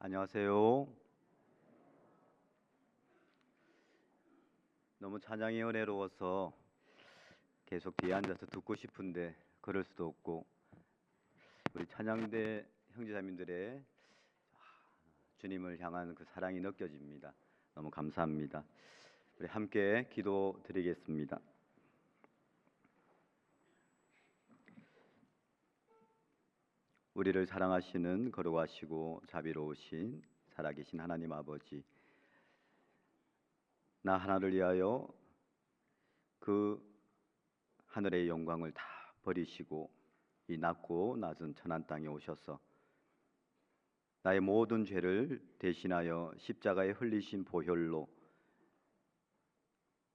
안녕하세요. 너무 찬양이 은혜로워서 계속 뒤에 앉아서 듣고 싶은데 그럴 수도 없고, 우리 찬양대 형제자매들의 주님을 향한 그 사랑이 느껴집니다. 너무 감사합니다. 우리 함께 기도 드리겠습니다. 우리를 사랑하시는 거룩하시고 자비로우신 살아계신 하나님 아버지, 나 하나를 위하여 그 하늘의 영광을 다 버리시고 이 낮고 낮은 천한 땅에 오셔서 나의 모든 죄를 대신하여 십자가에 흘리신 보혈로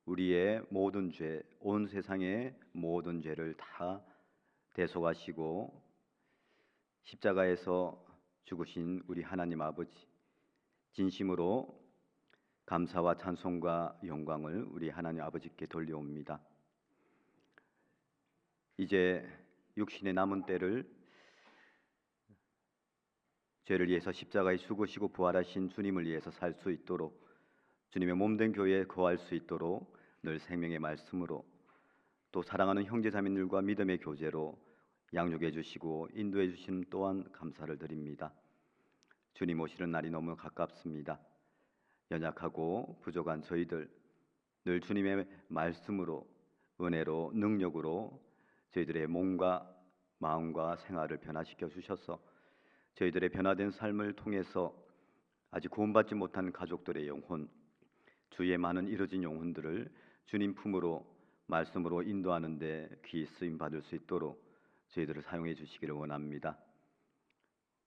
우리의 모든 죄, 온 세상의 모든 죄를 다 대속하시고 십자가에서 죽으신 우리 하나님 아버지, 진심으로 감사와 찬송과 영광을 우리 하나님 아버지께 돌려옵니다. 이제 육신의 남은 때를 죄를 위해서 십자가에 죽으시고 부활하신 주님을 위해서 살 수 있도록, 주님의 몸된 교회에 거할 수 있도록 늘 생명의 말씀으로, 또 사랑하는 형제자매들과 믿음의 교제로 양육해 주시고 인도해 주시는 또한 감사를 드립니다. 주님 오시는 날이 너무 가깝습니다. 연약하고 부족한 저희들, 늘 주님의 말씀으로, 은혜로, 능력으로 저희들의 몸과 마음과 생활을 변화시켜 주셔서 저희들의 변화된 삶을 통해서 아직 구원받지 못한 가족들의 영혼, 주의 많은 이루어진 영혼들을 주님 품으로 말씀으로 인도하는 데 귀히 쓰임 받을 수 있도록 저희들을 사용해 주시기를 원합니다.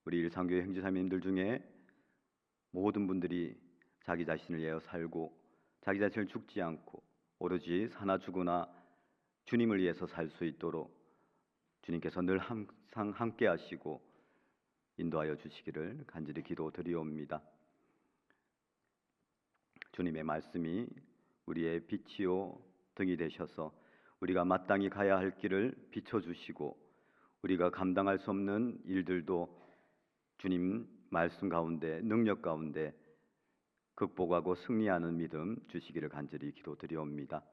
우리 일상교회 형제자매님들 중에 모든 분들이 자기 자신을 위하여 살고 자기 자신을 죽지 않고 오로지 사나 죽으나 주님을 위해서 살 수 있도록 주님께서 늘 항상 함께 하시고 인도하여 주시기를 간절히 기도드리옵니다. 주님의 말씀이 우리의 빛이요 등이 되셔서 우리가 마땅히 가야 할 길을 비춰주시고, 우리가 감당할 수 없는 일들도 주님 말씀 가운데, 능력 가운데 극복하고 승리하는 믿음 주시기를 간절히 기도드리옵니다.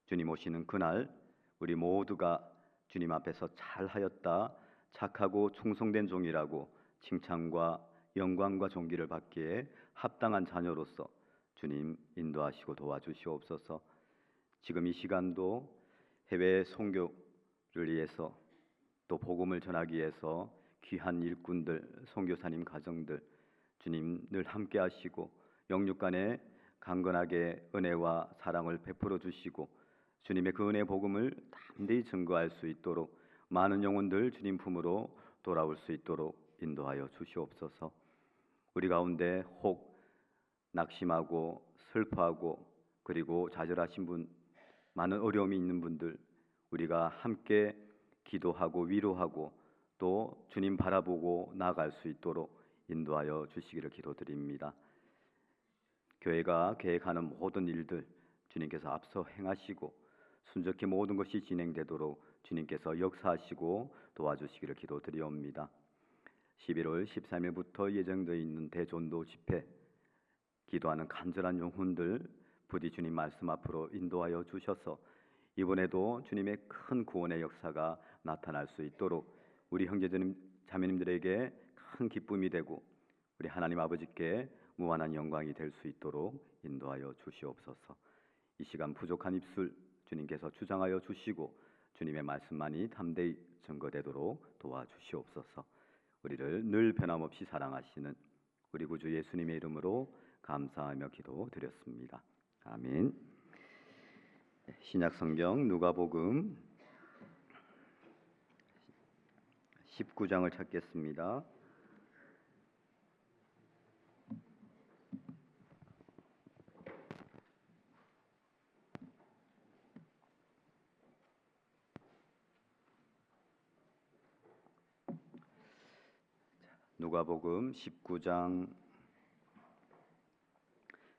주님 오시는 그날 우리 모두가 주님 앞에서 잘하였다, 착하고 충성된 종이라고 칭찬과 영광과 존귀를 받기에 합당한 자녀로서 주님 인도하시고 도와주시옵소서. 지금 이 시간도 해외 선교를 위해서, 또 복음을 전하기 위해서 귀한 일꾼들, 선교사님 가정들 주님 늘 함께 하시고 영육간에 강건하게 은혜와 사랑을 베풀어 주시고 주님의 그 은혜 복음을 담대히 증거할 수 있도록 많은 영혼들 주님 품으로 돌아올 수 있도록 인도하여 주시옵소서. 우리 가운데 혹 낙심하고 슬퍼하고 그리고 좌절하신 분, 많은 어려움이 있는 분들, 우리가 함께 기도하고 위로하고 또 주님 바라보고 나아갈 수 있도록 인도하여 주시기를 기도드립니다. 교회가 계획하는 모든 일들 주님께서 앞서 행하시고 순적히 모든 것이 진행되도록 주님께서 역사하시고 도와주시기를 기도드리옵니다. 11월 13일부터 예정되어 있는 대전도 집회, 기도하는 간절한 영혼들 부디 주님 말씀 앞으로 인도하여 주셔서 이번에도 주님의 큰 구원의 역사가 나타날 수 있도록 우리 형제님 자매님들에게 큰 기쁨이 되고 우리 하나님 아버지께 무한한 영광이 될 수 있도록 인도하여 주시옵소서. 이 시간 부족한 입술 주님께서 주장하여 주시고 주님의 말씀만이 담대히 증거되도록 도와주시옵소서. 우리를 늘 변함없이 사랑하시는 우리 구주 예수님의 이름으로 감사하며 기도드렸습니다. 아멘. 신약성경 누가복음 19장을 찾겠습니다. 누가복음 19장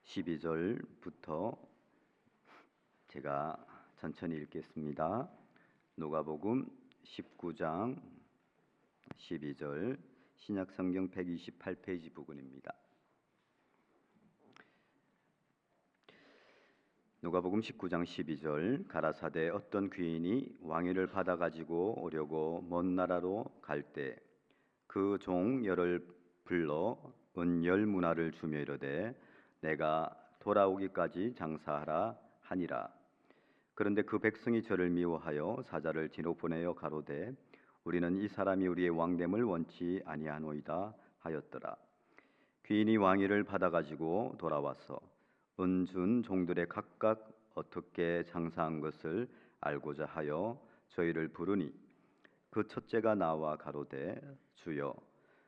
12절부터 제가 천천히 읽겠습니다. 누가복음 19장 12절 신약성경 128페이지 부근입니다. 누가복음 19장 12절 가라사대 어떤 귀인이 왕위를 받아 가지고 오려고 먼 나라로 갈 때 그 종 열을 불러 은 10문화를 주며 이르되 내가 돌아오기까지 장사하라 하니라. 그런데 그 백성이 저를 미워하여 사자를 뒤로 보내어 가로되 우리는 이 사람이 우리의 왕됨을 원치 아니하노이다 하였더라. 귀인이 왕위를 받아 가지고 돌아와서 은준 종들의 각각 어떻게 장사한 것을 알고자 하여 저희를 부르니 그 첫째가 나와 가로되 주여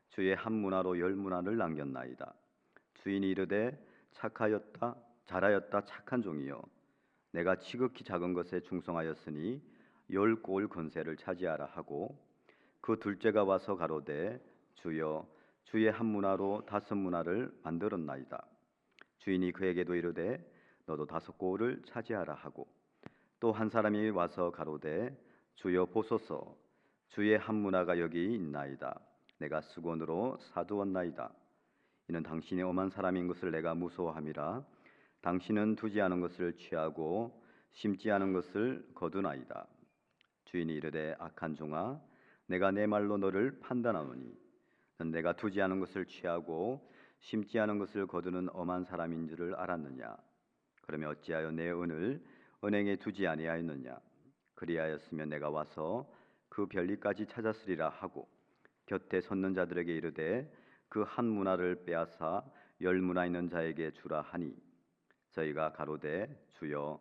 주의 한 문화로 10문화를 남겼나이다. 주인이 이르되 착하였다 잘하였다 착한 종이여 내가 지극히 작은 것에 충성하였으니 10고을 건세를 차지하라 하고 그 둘째가 와서 가로되 주여 주의 한 문화로 5문화를 만들었나이다. 주인이 그에게도 이르되 너도 5고을을 차지하라 하고 또 한 사람이 와서 가로되 주여 보소서 주의 한 문화가 여기 있나이다. 내가 수건으로 사두었나이다. 이는 당신이 엄한 사람인 것을 내가 무서워함이라. 당신은 두지 않은 것을 취하고 심지 않은 것을 거두나이다. 주인이 이르되 악한 종아 내가 내 말로 너를 판단하노니 넌 내가 두지 않은 것을 취하고 심지 않은 것을 거두는 엄한 사람인 줄을 알았느냐? 그러면 어찌하여 내 은을 은행에 두지 아니하였느냐? 그리하였으면 내가 와서 그 별리까지 찾았으리라 하고 곁에 섰는 자들에게 이르되 그 한 문화를 빼앗아 10문화 있는 자에게 주라 하니 저희가 가로되 주여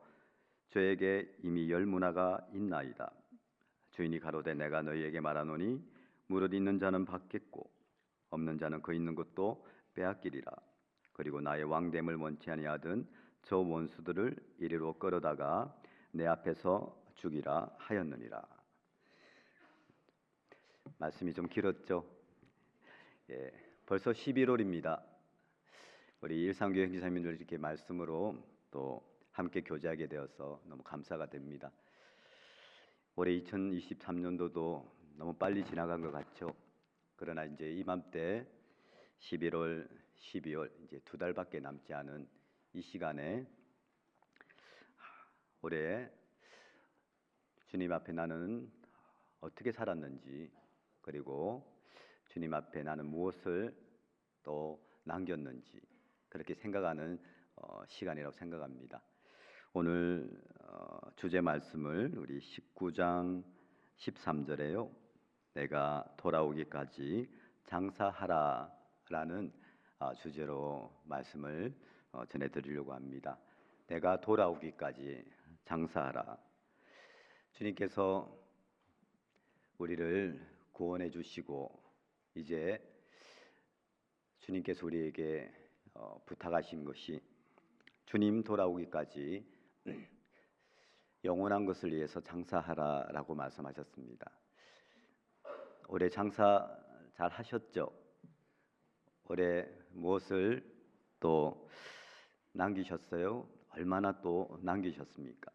저에게 이미 10문화가 있나이다. 주인이 가로되 내가 너희에게 말하노니 무릇 있는 자는 받겠고 없는 자는 그 있는 것도 빼앗기리라. 그리고 나의 왕됨을 원치 아니하던 저 원수들을 이리로 끌어다가 내 앞에서 죽이라 하였느니라. 말씀이 좀 길었죠? 벌써 11월입니다. 우리 일상교회 형제자매님들 이렇게 말씀으로 또 함께 교제하게 되어서 너무 감사가 됩니다. 올해 2023년도도 너무 빨리 지나간 것 같죠? 그러나 이제 이맘때 11월, 12월 이제 2달밖에 남지 않은 이 시간에 올해 주님 앞에 나는 어떻게 살았는지 그리고 주님 앞에 나는 무엇을 또 남겼는지 그렇게 생각하는 시간이라고 생각합니다. 오늘 주제 말씀을 우리 19장 13절에요. 내가 돌아오기까지 장사하라라는 주제로 말씀을 전해드리려고 합니다. 내가 돌아오기까지 장사하라. 주님께서 우리를 구원해 주시고 이제 주님께서 우리에게 부탁하신 것이 주님 돌아오기까지 영원한 것을 위해서 장사하라라고 말씀하셨습니다. 올해 장사 잘 하셨죠? 올해 무엇을 또 남기셨어요? 얼마나 또 남기셨습니까?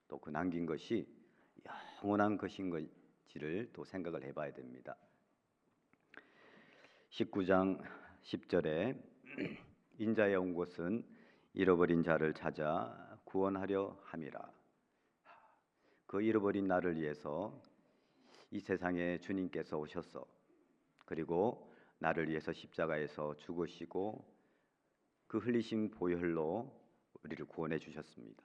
또 그 남긴 것이 영원한 것인 건지를 또 생각을 해봐야 됩니다. 19장 10절에 인자에 온 것은 잃어버린 자를 찾아 구원하려 함이라. 그 잃어버린 나를 위해서 이 세상에 주님께서 오셔서 그리고 나를 위해서 십자가에서 죽으시고 그 흘리신 보혈로 우리를 구원해 주셨습니다.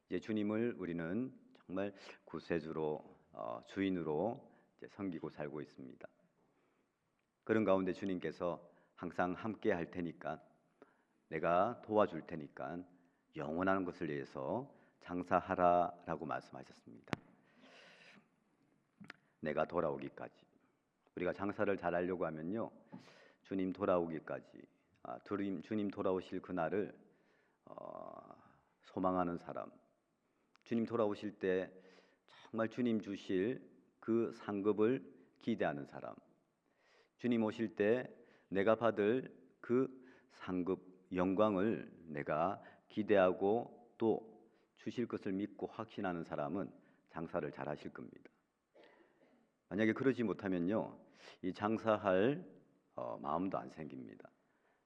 이제 주님을 우리는 정말 구세주로 주인으로 이제 섬기고 살고 있습니다. 그런 가운데 주님께서 항상 함께 할 테니까 내가 도와줄 테니까 영원한 것을 위해서 장사하라라고 말씀하셨습니다. 내가 돌아오기까지 우리가 장사를 잘 하려고 하면요 주님 돌아오기까지 주님 돌아오실 그날을 소망하는 사람, 주님 돌아오실 때 정말 주님 주실 그 상급을 기대하는 사람, 주님 오실 때 내가 받을 그 상급 영광을 내가 기대하고 또 주실 것을 믿고 확신하는 사람은 장사를 잘 하실 겁니다. 만약에 그러지 못하면요 이 장사할 마음도 안 생깁니다.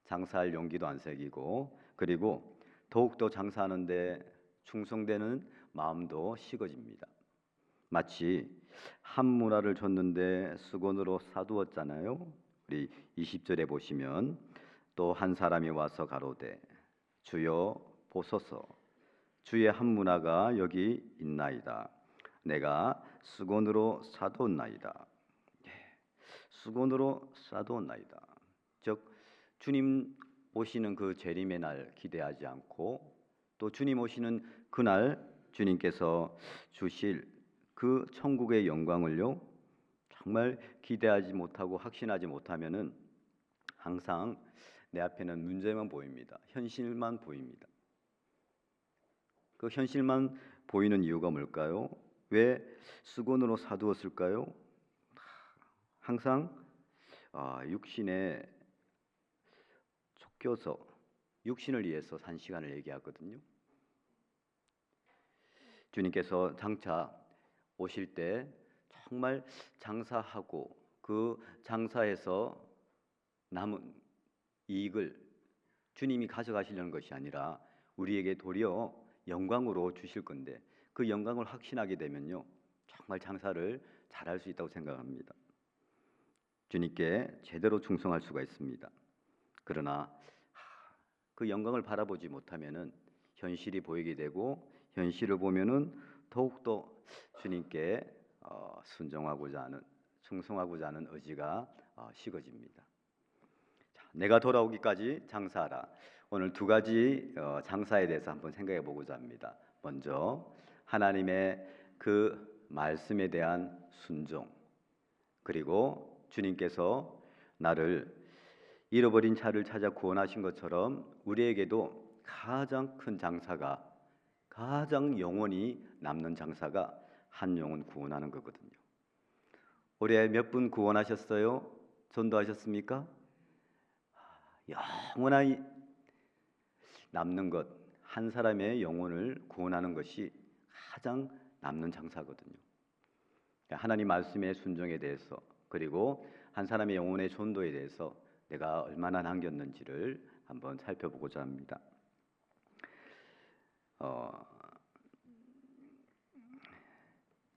장사할 용기도 안 생기고, 그리고 더욱더 장사하는데 충성되는 마음도 식어집니다. 마치 한 문화를 줬는데 수건으로 싸두었잖아요. 우리 20절에 보시면 또 한 사람이 와서 가로되 주여 보소서 주의 한 문화가 여기 있나이다. 내가 수건으로 싸두었나이다. 수건으로 싸두었나이다. 즉 주님 오시는 그 재림의 날 기대하지 않고, 또 주님 오시는 그날 주님께서 주실 그 천국의 영광을요 정말 기대하지 못하고 확신하지 못하면은 항상 내 앞에는 문제만 보입니다. 현실만 보입니다. 그 현실만 보이는 이유가 뭘까요? 왜 수건으로 싸두었을까요? 항상 육신에 쫓겨서 육신을 위해서 산 시간을 얘기하거든요. 주님께서 장차 오실 때 정말 장사하고 그 장사에서 남은 이익을 주님이 가져가시려는 것이 아니라 우리에게 도리어 영광으로 주실 건데, 그 영광을 확신하게 되면요 정말 장사를 잘할 수 있다고 생각합니다. 주님께 제대로 충성할 수가 있습니다. 그러나 그 영광을 바라보지 못하면은 현실이 보이게 되고, 현실을 보면은 더욱더 주님께 순종하고자 하는, 충성하고자 하는 의지가 식어집니다. 자, 내가 돌아오기까지 장사하라. 오늘 두 가지 장사에 대해서 한번 생각해 보고자 합니다. 먼저 하나님의 그 말씀에 대한 순종, 그리고 주님께서 나를 잃어버린 차를 찾아 구원하신 것처럼 우리에게도 가장 큰 장사가, 가장 영원히 남는 장사가 한 영혼 구원하는 거거든요. 올해 몇 분 구원하셨어요? 전도하셨습니까? 영원히 남는 것, 한 사람의 영혼을 구원하는 것이 가장 남는 장사거든요. 하나님 말씀의 순종에 대해서, 그리고 한 사람의 영혼의 전도에 대해서 내가 얼마나 남겼는지를 한번 살펴보고자 합니다.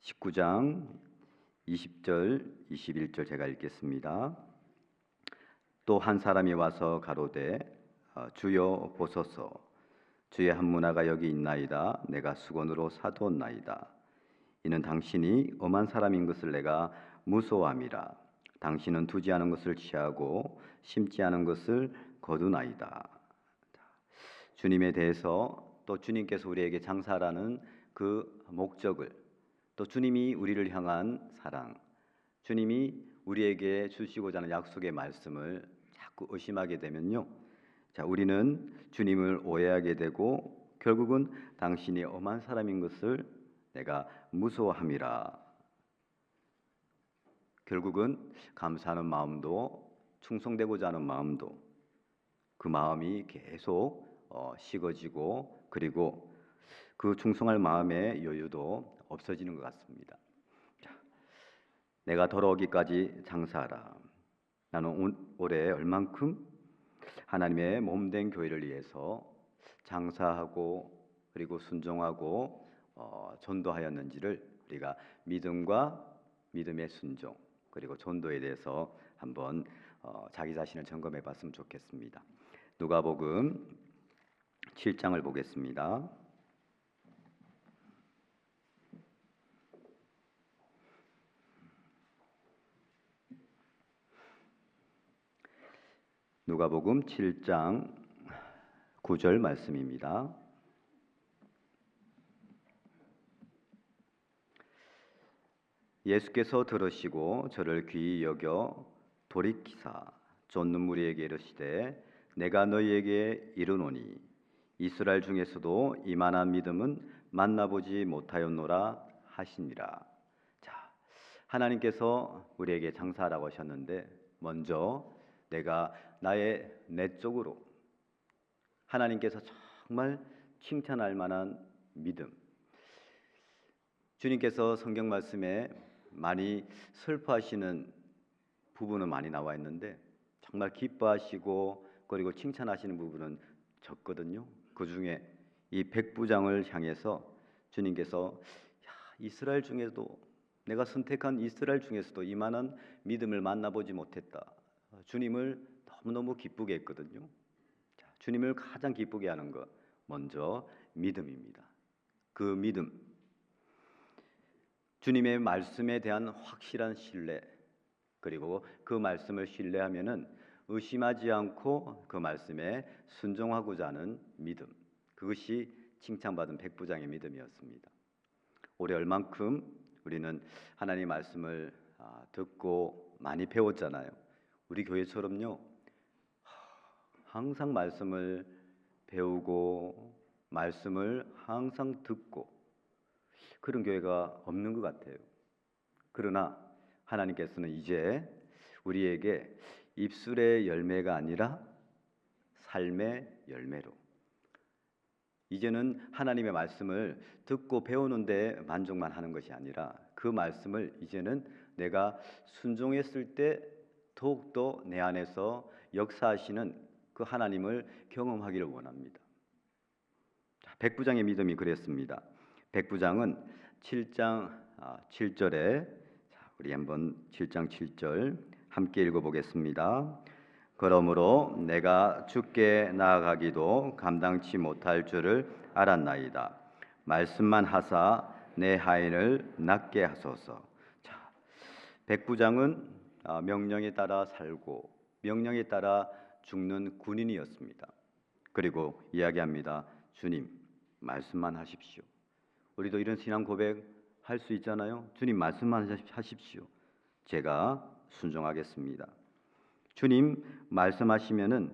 19장 20절 21절 제가 읽겠습니다. 또 한 사람이 와서 가로되 주여 보소서 주의 한 문화가 여기 있나이다. 내가 수건으로 싸두었나이다. 이는 당신이 엄한 사람인 것을 내가 무서워함이라. 당신은 두지 않은 것을 취하고 심지 않은 것을 거두나이다. 주님에 대해서, 또 주님께서 우리에게 장사라는 그 목적을, 또 주님이 우리를 향한 사랑, 주님이 우리에게 주시고자 하는 약속의 말씀을 자꾸 의심하게 되면요, 자, 우리는 주님을 오해하게 되고 결국은 당신이 엄한 사람인 것을 내가 무서워함이라. 결국은 감사하는 마음도, 충성되고자 하는 마음도, 그 마음이 계속 식어지고, 그리고 그 충성할 마음의 여유도 없어지는 것 같습니다. 자, 내가 돌아오기까지 장사하라. 나는 올해 얼만큼 하나님의 몸된 교회를 위해서 장사하고 그리고 순종하고 전도하였는지를 우리가 믿음의 순종, 그리고 전도에 대해서 한번 자기 자신을 점검해 봤으면 좋겠습니다. 누가복음 7장을 보겠습니다. 누가복음 7장 9절 말씀입니다. 예수께서 들으시고 저를 귀히 여겨 돌이키사 쫓는 무리에게 이르시되 내가 너희에게 이르노니 이스라엘 중에서도 이만한 믿음은 만나보지 못하였노라 하시니라. 자, 하나님께서 우리에게 장사하라고 하셨는데, 먼저 내가 나의 내적으로 하나님께서 정말 칭찬할 만한 믿음, 주님께서 성경 말씀에 많이 슬퍼하시는 부분은 많이 나와 있는데 정말 기뻐하시고 그리고 칭찬하시는 부분은 적거든요. 그 중에 이 백부장을 향해서 주님께서 이스라엘 중에도 내가 선택한 이스라엘 중에서도 이만한 믿음을 만나보지 못했다. 주님을 너무너무 기쁘게 했거든요. 주님을 가장 기쁘게 하는 것 먼저 믿음입니다. 그 믿음, 주님의 말씀에 대한 확실한 신뢰, 그리고 그 말씀을 신뢰하면은 의심하지 않고 그 말씀에 순종하고자 하는 믿음, 그것이 칭찬받은 백부장의 믿음이었습니다. 올해 얼만큼 우리는 하나님 말씀을 듣고 많이 배웠잖아요. 우리 교회처럼요, 항상 말씀을 배우고 말씀을 항상 듣고 그런 교회가 없는 것 같아요. 그러나 하나님께서는 이제 우리에게 입술의 열매가 아니라 삶의 열매로, 이제는 하나님의 말씀을 듣고 배우는데 만족만 하는 것이 아니라 그 말씀을 이제는 내가 순종했을 때 더욱더 내 안에서 역사하시는 그 하나님을 경험하기를 원합니다. 백부장의 믿음이 그랬습니다. 백부장은 7장 7절에 우리 한번 7장 7절 함께 읽어보겠습니다. 그러므로 내가 주께 나아가기도 감당치 못할 줄을 알았나이다. 말씀만 하사 내 하인을 낫게 하소서. 자, 백부장은 명령에 따라 살고 명령에 따라 죽는 군인이었습니다. 그리고 이야기합니다. 주님, 말씀만 하십시오. 우리도 이런 신앙 고백 할 수 있잖아요. 주님, 말씀만 하십시오. 제가 순종하겠습니다. 주님 말씀하시면은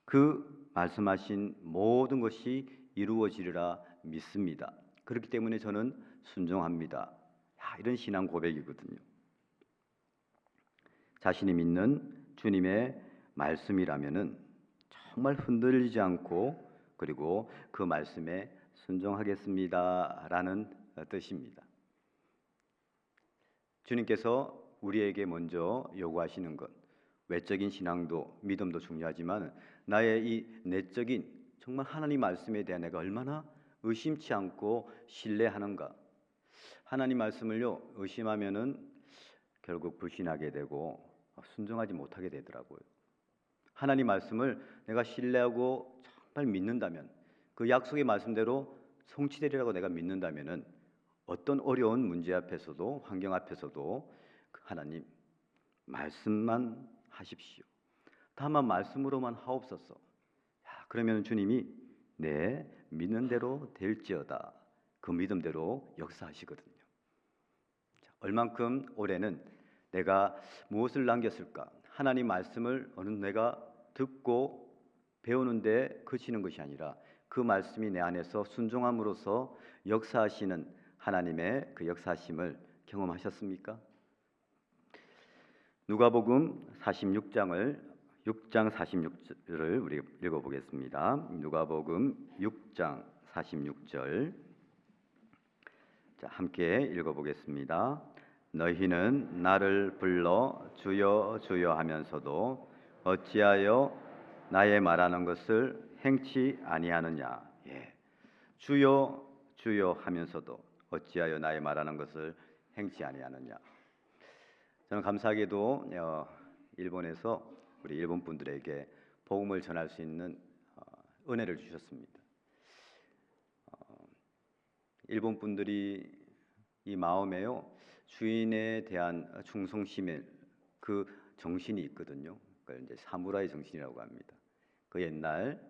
그 말씀하신 모든 것이 이루어지리라 믿습니다. 그렇기 때문에 저는 순종합니다. 이런 신앙 고백이거든요. 자신이 믿는 주님의 말씀이라면은 정말 흔들리지 않고 그리고 그 말씀에 순종하겠습니다라는 뜻입니다. 주님께서 우리에게 먼저 요구하시는 것, 외적인 신앙도 믿음도 중요하지만 나의 이 내적인 정말 하나님 말씀에 대한 내가 얼마나 의심치 않고 신뢰하는가. 하나님 말씀을요 의심하면은 결국 불신하게 되고 순종하지 못하게 되더라고요. 하나님 말씀을 내가 신뢰하고 정말 믿는다면, 그 약속의 말씀대로 성취되리라고 내가 믿는다면은 어떤 어려운 문제 앞에서도 환경 앞에서도 하나님 말씀만 하십시오. 다만 말씀으로만 하옵소서. 그러면 주님이 내 믿는 대로 될지어다. 그 믿음대로 역사하시거든요. 얼만큼 올해는 내가 무엇을 남겼을까? 하나님 말씀을 어느 내가 듣고 배우는데 그치는 것이 아니라 그 말씀이 내 안에서 순종함으로써 역사하시는 하나님의 그 역사심을 경험하셨습니까? 누가복음 46장을 6장 46절을 우리 읽어보겠습니다. 누가복음 6장 46절 자, 함께 읽어보겠습니다. 너희는 나를 불러 주여 주여 하면서도 어찌하여 나의 말하는 것을 행치 아니하느냐. 주여 주여 하면서도 어찌하여 나의 말하는 것을 행치 아니하느냐. 저는 감사하게도 일본에서 우리 일본 분들에게 복음을 전할 수 있는 은혜를 주셨습니다. 일본 분들이 이 마음에요 주인에 대한 충성심의 그 정신이 있거든요. 그걸 이제 사무라이 정신이라고 합니다. 그 옛날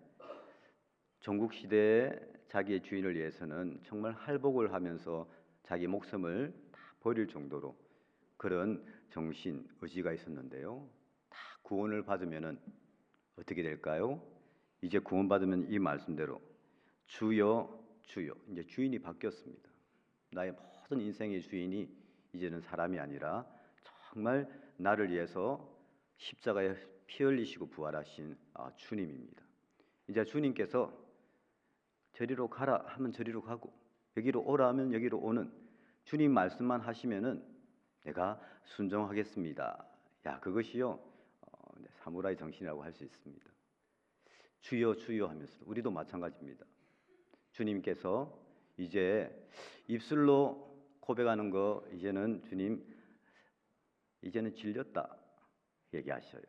전국 시대에 자기의 주인을 위해서는 정말 할복을 하면서 자기 목숨을 다 버릴 정도로 그런 정신, 의지가 있었는데요. 다 구원을 받으면은 어떻게 될까요? 이제 구원받으면 이 말씀대로 주여 주여, 이제 주인이 바뀌었습니다. 나의 모든 인생의 주인이 이제는 사람이 아니라 정말 나를 위해서 십자가에 피 흘리시고 부활하신 주님입니다. 이제 주님께서 저리로 가라 하면 저리로 가고 여기로 오라 하면 여기로 오는 주님 말씀만 하시면은 내가 순종하겠습니다. 그것이요 사무라이 정신이라고 할 수 있습니다. 주여 주여 하면서 우리도 마찬가지입니다. 주님께서 이제 입술로 고백하는 거 이제는 주님 이제는 질렸다 얘기하셔요.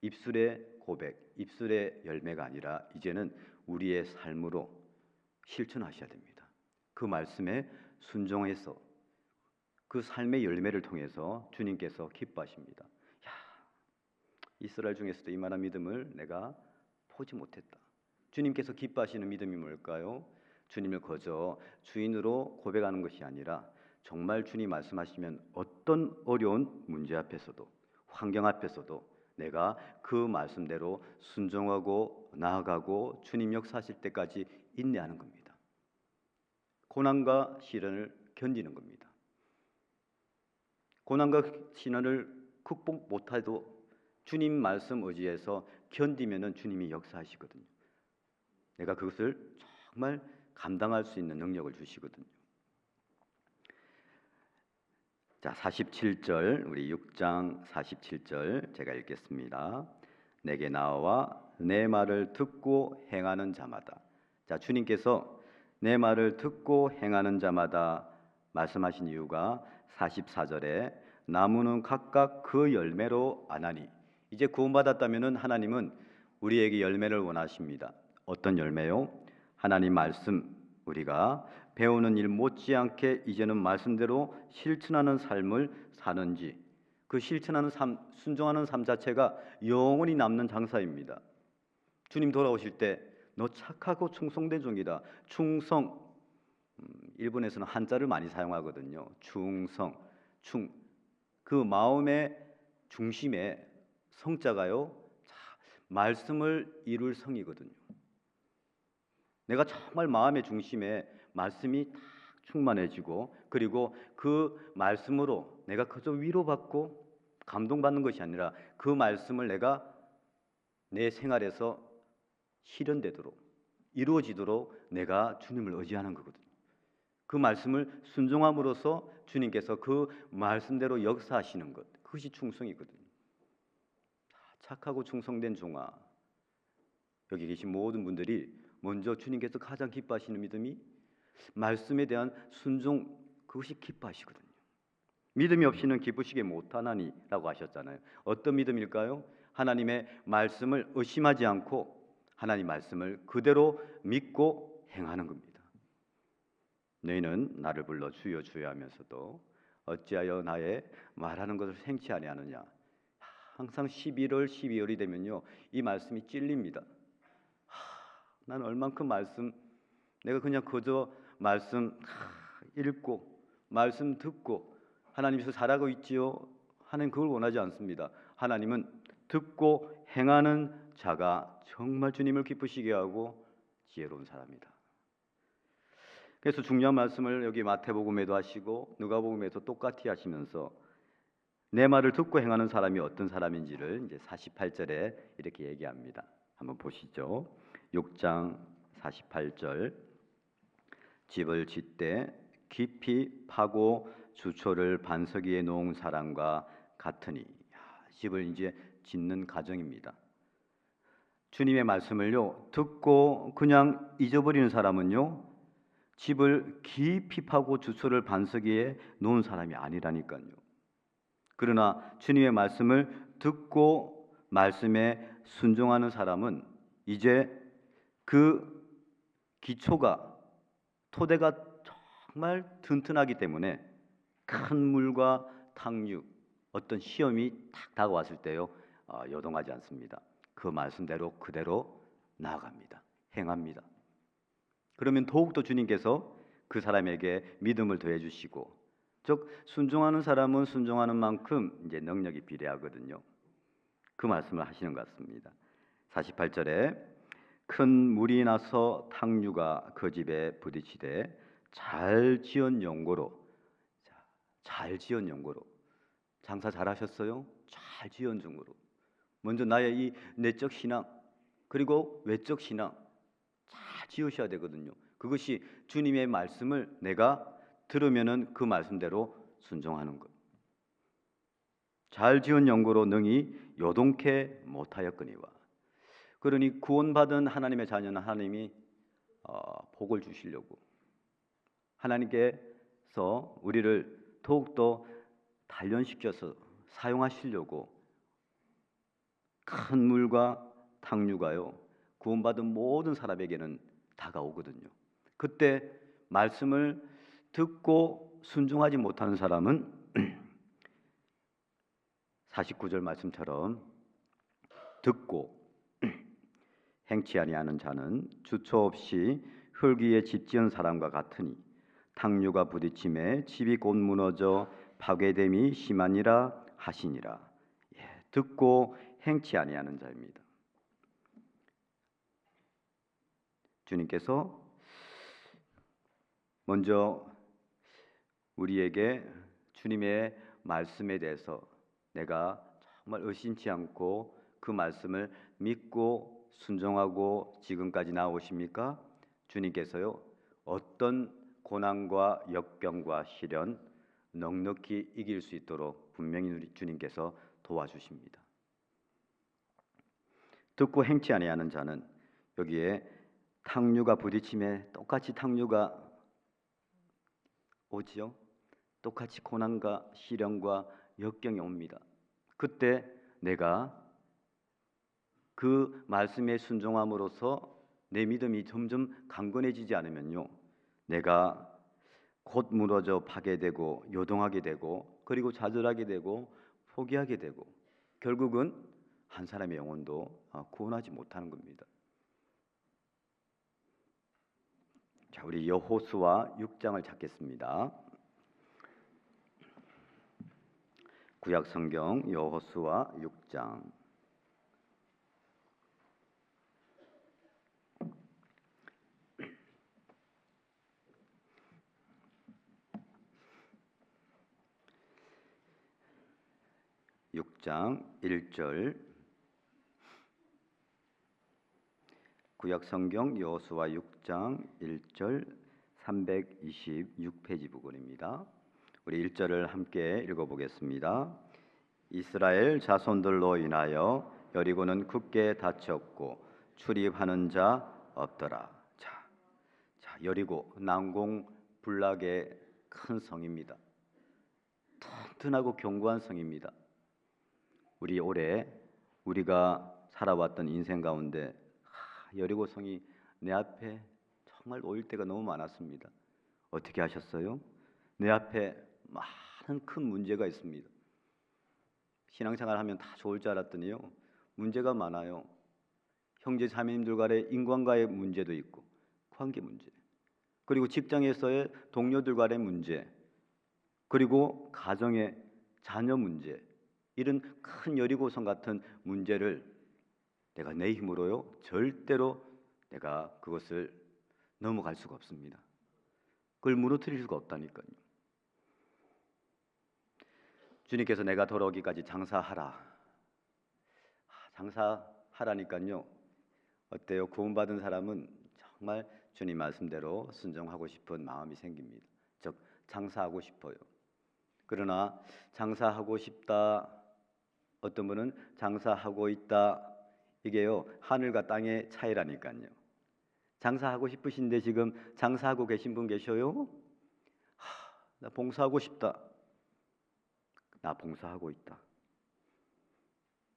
입술의 고백, 입술의 열매가 아니라 이제는 우리의 삶으로 실천하셔야 됩니다. 그 말씀에 순종해서 그 삶의 열매를 통해서 주님께서 기뻐하십니다. 야, 이스라엘 중에서도 이만한 믿음을 내가 보지 못했다. 주님께서 기뻐하시는 믿음이 뭘까요? 주님을 거저 주인으로 고백하는 것이 아니라 정말 주님 말씀하시면 어떤 어려운 문제 앞에서도 환경 앞에서도 내가 그 말씀대로 순종하고 나아가고 주님 역사하실 때까지 인내하는 겁니다. 고난과 시련을 견디는 겁니다. 고난과 시련을 극복 못해도 주님 말씀 의지해서 견디면은 주님이 역사하시거든요. 내가 그것을 정말 감당할 수 있는 능력을 주시거든요. 자, 47절 우리 6장 47절 제가 읽겠습니다. 내게 나와 내 말을 듣고 행하는 자마다. 자, 주님께서 내 말을 듣고 행하는 자마다 말씀하신 이유가 44절에 나무는 각각 그 열매로 아나니. 이제 구원받았다면은 하나님은 우리에게 열매를 원하십니다. 어떤 열매요? 하나님 말씀 우리가 배우는 일 못지않게 이제는 말씀대로 실천하는 삶을 사는지, 그 실천하는 삶, 순종하는 삶 자체가 영원히 남는 장사입니다. 주님 돌아오실 때 너 착하고 충성된 종이다. 충성, 일본에서는 한자를 많이 사용하거든요. 충성, 그 마음의 중심에 성자가요, 말씀을 이룰 성이거든요. 내가 정말 마음의 중심에 말씀이 딱 충만해지고, 그리고 그 말씀으로 내가 그저 위로받고 감동받는 것이 아니라 그 말씀을 내가 내 생활에서 실현되도록 이루어지도록 내가 주님을 의지하는 거거든요. 그 말씀을 순종함으로써 주님께서 그 말씀대로 역사하시는 것, 그것이 충성이거든요. 착하고 충성된 종아, 여기 계신 모든 분들이 먼저 주님께서 가장 기뻐하시는 믿음이 말씀에 대한 순종, 그것이 기뻐하시거든요. 믿음이 없이는 기쁘시게 못하나니라고 하셨잖아요. 어떤 믿음일까요? 하나님의 말씀을 의심하지 않고 하나님 말씀을 그대로 믿고 행하는 겁니다. 너희는 나를 불러 주여 주여 하면서도 어찌하여 나의 말하는 것을 생치 아니하느냐. 항상 11월 12월이 되면요, 이 말씀이 찔립니다. 나는 얼만큼 말씀, 내가 그냥 그저 말씀 읽고 말씀 듣고 하나님께서 잘하고 있지요 하는 그걸 원하지 않습니다. 하나님은 듣고 행하는 자가 정말 주님을 기쁘시게 하고 지혜로운 사람이다. 그래서 중요한 말씀을 여기 마태복음에도 하시고 누가복음에도 똑같이 하시면서 내 말을 듣고 행하는 사람이 어떤 사람인지를 이제 48절에 이렇게 얘기합니다. 한번 보시죠. 6장 48절. 집을 짓되 깊이 파고 주초를 반석 위에 놓은 사람과 같으니. 집을 이제 짓는 과정입니다. 주님의 말씀을요 듣고 그냥 잊어버리는 사람은요 집을 깊이 파고 주초를 반석 위에 놓은 사람이 아니라니까요. 그러나 주님의 말씀을 듣고 말씀에 순종하는 사람은 이제 그 기초가, 토대가 정말 튼튼하기 때문에 큰 물과 탕류, 어떤 시험이 딱 다가왔을 때요 요동하지 않습니다. 그 말씀대로 그대로 나아갑니다. 행합니다. 그러면 더욱더 주님께서 그 사람에게 믿음을 더해 주시고, 즉 순종하는 사람은 순종하는 만큼 이제 능력이 비례하거든요. 그 말씀을 하시는 것 같습니다. 48절에 큰 물이 나서 탕류가 그 집에 부딪히되 잘 지은 연고로, 잘 지은 연고로, 장사 잘하셨어요? 잘 지은 연고로. 먼저 나의 이 내적 신앙 그리고 외적 신앙 잘 지으셔야 되거든요. 그것이 주님의 말씀을 내가 들으면은 그 말씀대로 순종하는 것. 잘 지은 연고로 능히 요동케 못하였거니와. 그러니 구원받은 하나님의 자녀는 하나님이 복을 주시려고, 하나님께서 우리를 더욱더 단련시켜서 사용하시려고 큰 물과 탕류가요 구원받은 모든 사람에게는 다가오거든요. 그때 말씀을 듣고 순종하지 못하는 사람은 49절 말씀처럼 듣고 행치 아니하는 자는 주처 없이 흙위에 집 지은 사람과 같으니 탕류가 부딪힘에 집이 곧 무너져 파괴됨이 심하니라 하시니라. 듣고 행치 아니하는 자입니다. 주님께서 먼저 우리에게 주님의 말씀에 대해서 내가 정말 의심치 않고 그 말씀을 믿고 순종하고 지금까지 나오십니까? 주님께서요 어떤 고난과 역경과 시련 넉넉히 이길 수 있도록 분명히 우리 주님께서 도와주십니다. 듣고 행치 아니하는 자는 여기에 탕류가 부딪힘에 똑같이 탕류가 오지요. 똑같이 고난과 시련과 역경이 옵니다. 그때 내가 그 말씀에 순종함으로써 내 믿음이 점점 강건해지지 않으면요 내가 곧 무너져 파괴되고 요동하게 되고 그리고 좌절하게 되고 포기하게 되고 결국은 한 사람의 영혼도 구원하지 못하는 겁니다. 자, 우리 여호수아 6장을 찾겠습니다. 구약 성경 여호수아 6장. (6장) 1절. 구약 성경 여호수아 6장 1절 326페이지 부분입니다. 우리 1절을 함께 읽어보겠습니다. 이스라엘 자손들로 인하여 여리고는 굳게 닫혔고 출입하는 자 없더라. 자, 여리고 난공불락의 큰 성입니다. 튼튼하고 견고한 성입니다. 우리가 살아왔던 인생 가운데 여리고 성이 내 앞에 정말 놓일 때가 너무 많았습니다. 어떻게 하셨어요? 내 앞에 많은 큰 문제가 있습니다. 신앙생활 하면 다 좋을 줄 알았더니요 문제가 많아요. 형제 자매님들 간의 인간과의 문제도 있고 관계 문제, 그리고 직장에서의 동료들 간의 문제, 그리고 가정의 자녀 문제, 이런 큰 여리고성 같은 문제를 내가 내 힘으로요 절대로 내가 그것을 넘어갈 수가 없습니다. 그걸 무너뜨릴 수가 없다니까요. 주님께서 내가 돌아오기까지 장사하라니까요. 어때요? 구원받은 사람은 정말 주님 말씀대로 순종하고 싶은 마음이 생깁니다. 즉 장사하고 싶어요. 그러나 장사하고 싶다, 어떤 분은 장사하고 있다, 이게요 하늘과 땅의 차이라니까요. 장사하고 싶으신데 지금 장사하고 계신 분 계셔요? 나 봉사하고 싶다. 나 봉사하고 있다.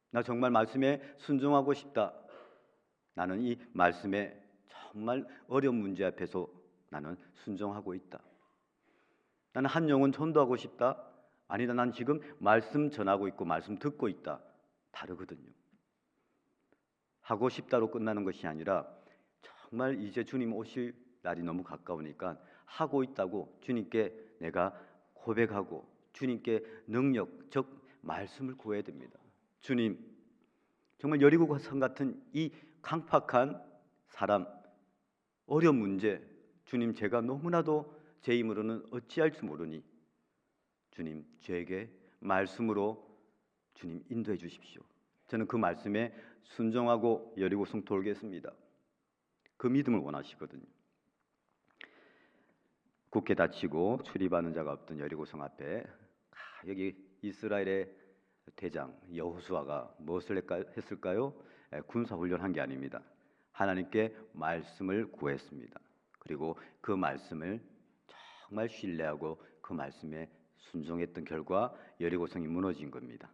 나 정말 말씀에 순종하고 싶다. 나는 이 말씀에 정말 어려운 문제 앞에서 나는 순종하고 있다. 나는 한 영혼 전도하고 싶다. 아니다, 난 지금 말씀 전하고 있고 말씀 듣고 있다. 다르거든요. 하고 싶다로 끝나는 것이 아니라 정말 이제 주님 오실 날이 너무 가까우니까 하고 있다고 주님께 내가 고백하고 주님께 능력, 즉 말씀을 구해야 됩니다. 주님, 정말 여리고 성 같은 이 강팍한 사람, 어려운 문제, 주님 제가 너무나도 제 힘으로는 어찌할 줄 모르니 주님 저에게 말씀으로 주님 인도해 주십시오. 저는 그 말씀에 순종하고 여리고성 돌겠습니다. 그 믿음을 원하시거든요. 굳게 닫히고 출입하는 자가 없던 여리고성 앞에 여기 이스라엘의 대장 여호수아가 무엇을 했을까요? 군사훈련한 게 아닙니다. 하나님께 말씀을 구했습니다. 그리고 그 말씀을 정말 신뢰하고 그 말씀에 순종했던 결과 여리고성이 무너진 겁니다.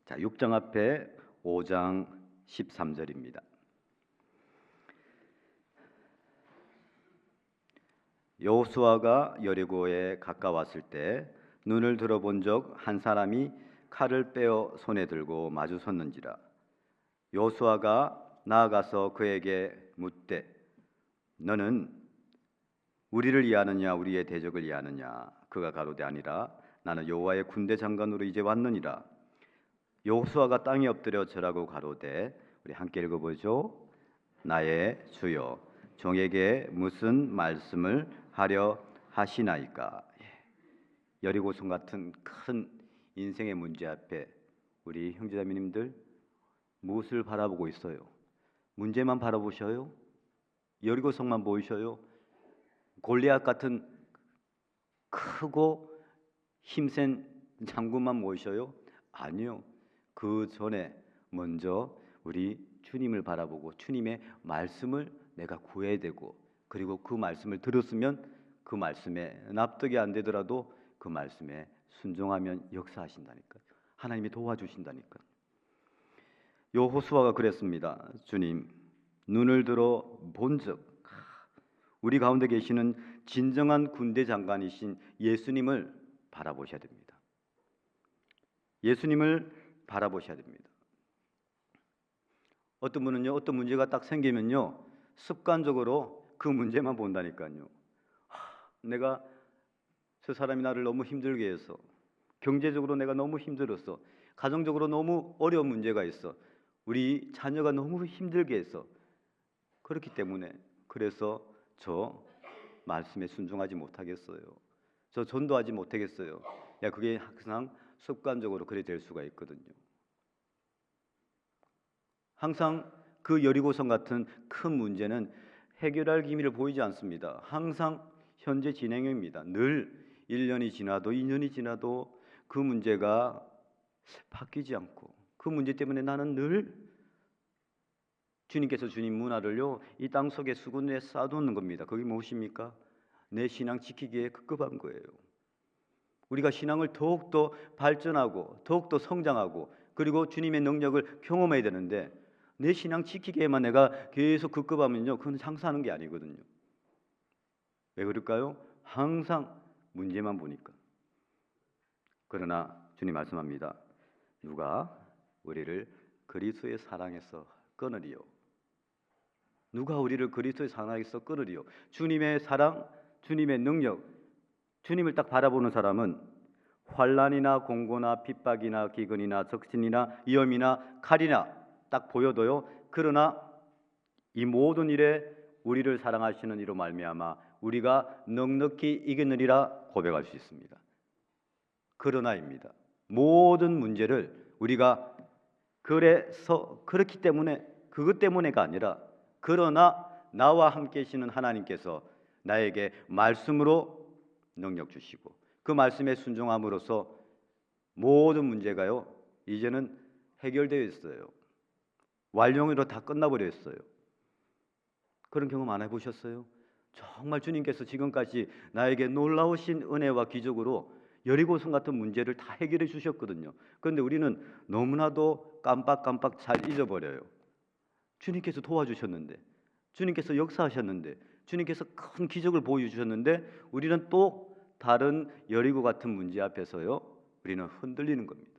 자, 6장 앞에 5장 13절입니다. 여호수아가 여리고에 가까웠을 때 눈을 들어본 적 한 사람이 칼을 빼어 손에 들고 마주 섰는지라. 여호수아가 나아가서 그에게 묻되 너는 우리를 이해하느냐 우리의 대적을 이해하느냐. 그가 가로되 아니라 나는 여호와의 군대 장관으로 이제 왔느니라. 여호수아가 땅에 엎드려 절하고 가로되, 우리 함께 읽어보죠. 나의 주여 종에게 무슨 말씀을 하려 하시나이까. 여리고성 같은 큰 인생의 문제 앞에 우리 형제자매님들 무엇을 바라보고 있어요? 문제만 바라보셔요? 여리고성만 보이셔요? 골리앗 같은 크고 힘센 장군만 보이셔요? 아니요. 그 전에 먼저 우리 주님을 바라보고 주님의 말씀을 내가 구해야 되고, 그리고 그 말씀을 들었으면 그 말씀에 납득이 안 되더라도 그 말씀에 순종하면 역사하신다니까요. 하나님이 도와주신다니까요. 여호수아가 그랬습니다. 주님, 눈을 들어 본 적, 우리 가운데 계시는 진정한 군대 장관이신 예수님을 바라보셔야 됩니다. 예수님을 바라보셔야 됩니다. 어떤 분은요, 어떤 문제가 딱 생기면요, 습관적으로 그 문제만 본다니까요. 내가 저 사람이 나를 너무 힘들게 해서, 경제적으로 내가 너무 힘들었어, 가정적으로 너무 어려운 문제가 있어, 우리 자녀가 너무 힘들게 해서, 그렇기 때문에 그래서 저 말씀에 순종하지 못하겠어요, 저 전도하지 못하겠어요. 야, 그게 항상 습관적으로 그래 될 수가 있거든요. 항상 그 여리고성 같은 큰 문제는 해결할 기미를 보이지 않습니다. 항상 현재 진행형입니다. 늘 1년이 지나도 2년이 지나도 그 문제가 바뀌지 않고, 그 문제 때문에 나는 늘 주님께서 주님 문화를요 이 땅 속에 수군에 쌓아놓는 겁니다. 그게 무엇입니까? 내 신앙 지키기에 급급한 거예요. 우리가 신앙을 더욱더 발전하고 더욱더 성장하고 그리고 주님의 능력을 경험해야 되는데, 내 신앙 지키기에만 내가 계속 급급하면요, 그건 장사하는 게 아니거든요. 왜 그럴까요? 항상 문제만 보니까. 그러나 주님 말씀합니다. 누가 우리를 그리스도의 사랑에서 끊으리요? 누가 우리를 그리스도의 사랑에서 끊으리요? 주님의 사랑, 주님의 능력, 주님을 딱 바라보는 사람은 환난이나 공고나 핍박이나 기근이나 적신이나 위험이나 칼이나 딱 보여도요, 그러나 이 모든 일에 우리를 사랑하시는 이로 말미암아 우리가 넉넉히 이기느리라 고백할 수 있습니다. 그러나입니다. 모든 문제를 우리가 그래서 그렇기 때문에, 그것 때문에가 아니라, 그러나 나와 함께 계시는 하나님께서 나에게 말씀으로 능력 주시고 그 말씀에 순종함으로써 모든 문제가요 이제는 해결되어 있어요. 완료로 다 끝나버려 있어요. 그런 경험 안 해보셨어요? 정말 주님께서 지금까지 나에게 놀라우신 은혜와 기적으로 여리고성 같은 문제를 다 해결해 주셨거든요. 그런데 우리는 너무나도 깜빡깜빡 잘 잊어버려요. 주님께서 도와주셨는데, 주님께서 역사하셨는데, 주님께서 큰 기적을 보여주셨는데, 우리는 또 다른 여리고 같은 문제 앞에서요 우리는 흔들리는 겁니다.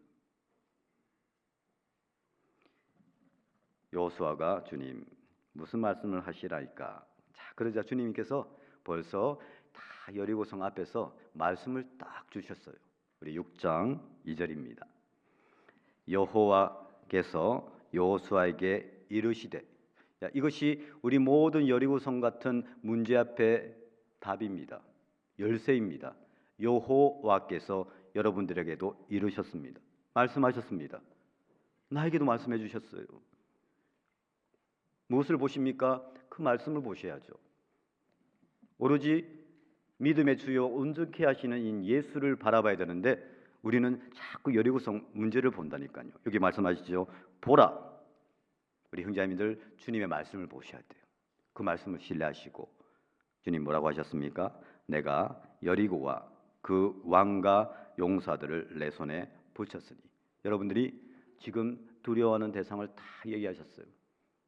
여호수아가 주님 무슨 말씀을 하시라이까. 자, 그러자 주님께서 벌써 다 여리고성 앞에서 말씀을 딱 주셨어요. 우리 6장 2절입니다. 여호와께서 여호수아에게 이르시되, 이것이 우리 모든 여리고성 같은 문제 앞에 답입니다. 열쇠입니다. 여호와께서 여러분들에게도 이르셨습니다. 말씀하셨습니다. 나에게도 말씀해 주셨어요. 무엇을 보십니까? 그 말씀을 보셔야죠. 오로지 믿음의 주요 온전케 하시는 이 예수를 바라봐야 되는데, 우리는 자꾸 여리고성 문제를 본다니까요. 여기 말씀하시죠. 보라. 우리 형제자매들 주님의 말씀을 보셔야 돼요. 그 말씀을 신뢰하시고 주님 뭐라고 하셨습니까? 내가 여리고와 그 왕과 용사들을 내 손에 붙였으니. 여러분들이 지금 두려워하는 대상을 다 얘기하셨어요.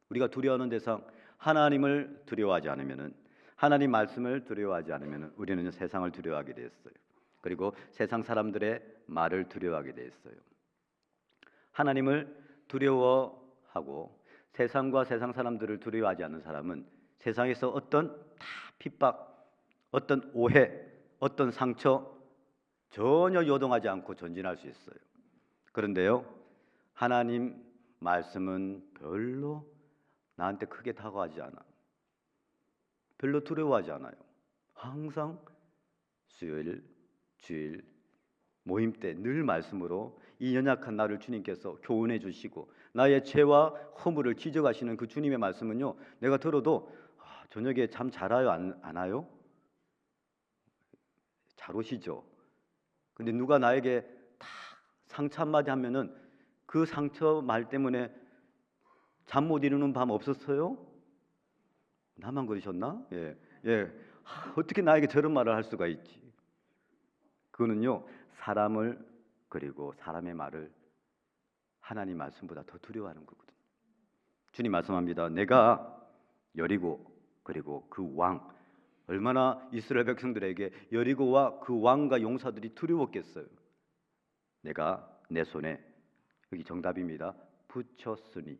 우리가 두려워하는 대상, 하나님을 두려워하지 않으면은, 하나님 말씀을 두려워하지 않으면은 우리는 세상을 두려워하게 되었어요. 그리고 세상 사람들의 말을 두려워하게 되었어요. 하나님을 두려워하고 세상과 세상 사람들을 두려워하지 않는 사람은 세상에서 어떤 다 핍박, 어떤 오해, 어떤 상처 전혀 요동하지 않고 전진할 수 있어요. 그런데요, 하나님 말씀은 별로 나한테 크게 다가가지 않아. 별로 두려워하지 않아요. 항상 수요일, 주일, 모임 때 늘 말씀으로 이 연약한 나를 주님께서 교훈해 주시고 나의 죄와 허물을 지적하시는 그 주님의 말씀은요, 내가 들어도 저녁에 잠 잘 와요? 안 와요? 잘 오시죠? 근데 누가 나에게 다 상처 한마디 하면은 그 상처 말 때문에 잠 못 이루는 밤 없었어요? 나만 그러셨나? 예. 어떻게 나에게 저런 말을 할 수가 있지? 그거는요, 사람을 그리고 사람의 말을 하나님 말씀보다 더 두려워하는 거거든요. 주님 말씀합니다. 내가 여리고 그리고 그 왕, 얼마나 이스라엘 백성들에게 여리고와 그 왕과 용사들이 두려웠겠어요. 내가 내 손에, 여기 정답입니다, 붙였으니.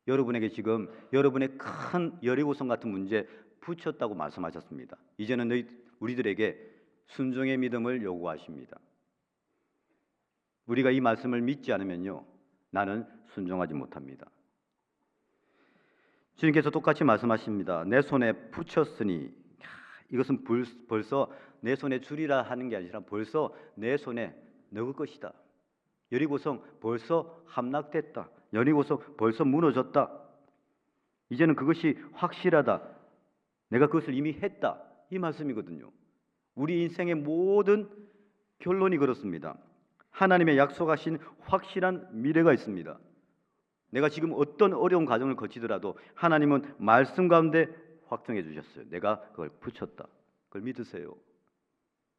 여러분에게 지금 여러분의 큰 여리고성 같은 문제 붙였다고 말씀하셨습니다. 이제는 우리들에게 순종의 믿음을 요구하십니다. 우리가 이 말씀을 믿지 않으면요, 나는 순종하지 못합니다. 주님께서 똑같이 말씀하십니다. 내 손에 붙였으니. 이것은 벌써 내 손에 주리라 하는 게 아니라 벌써 내 손에 넣을 것이다. 여리고성 벌써 함락됐다. 여리고성 벌써 무너졌다. 이제는 그것이 확실하다. 내가 그것을 이미 했다. 이 말씀이거든요. 우리 인생의 모든 결론이 그렇습니다. 하나님의 약속하신 확실한 미래가 있습니다. 내가 지금 어떤 어려운 과정을 거치더라도 하나님은 말씀 가운데 확정해 주셨어요. 내가 그걸 붙였다. 그걸 믿으세요.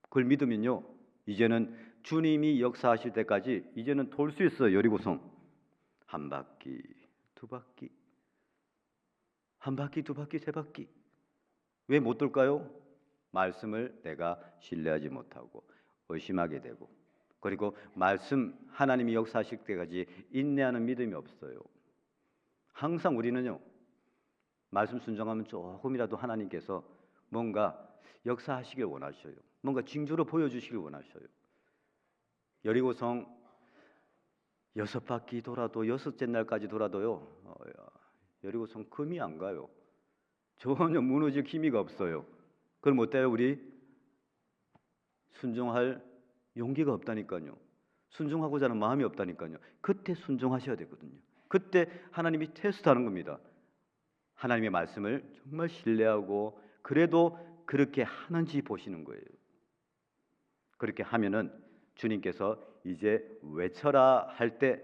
그걸 믿으면요, 이제는 주님이 역사하실 때까지 이제는 돌 수 있어요. 여리고성 한 바퀴, 두 바퀴, 한 바퀴, 두 바퀴, 세 바퀴. 왜 못 돌까요? 말씀을 내가 신뢰하지 못하고 의심하게 되고, 그리고 말씀 하나님이 역사하실 때까지 인내하는 믿음이 없어요. 항상 우리는요, 말씀 순종하면 조금이라도 하나님께서 뭔가 역사하시길 원하셔요. 뭔가 징조로 보여주시길 원하셔요. 여리고성 6바퀴 돌아도 6째 날까지 돌아도요, 여리고성 금이 안 가요. 전혀 무너질 기미가 없어요. 그럼 어때요? 우리 순종할 용기가 없다니까요. 순종하고자 하는 마음이 없다니까요. 그때 순종하셔야 되거든요. 그때 하나님이 테스트하는 겁니다. 하나님의 말씀을 정말 신뢰하고 그래도 그렇게 하는지 보시는 거예요. 그렇게 하면은 주님께서 이제 외쳐라 할 때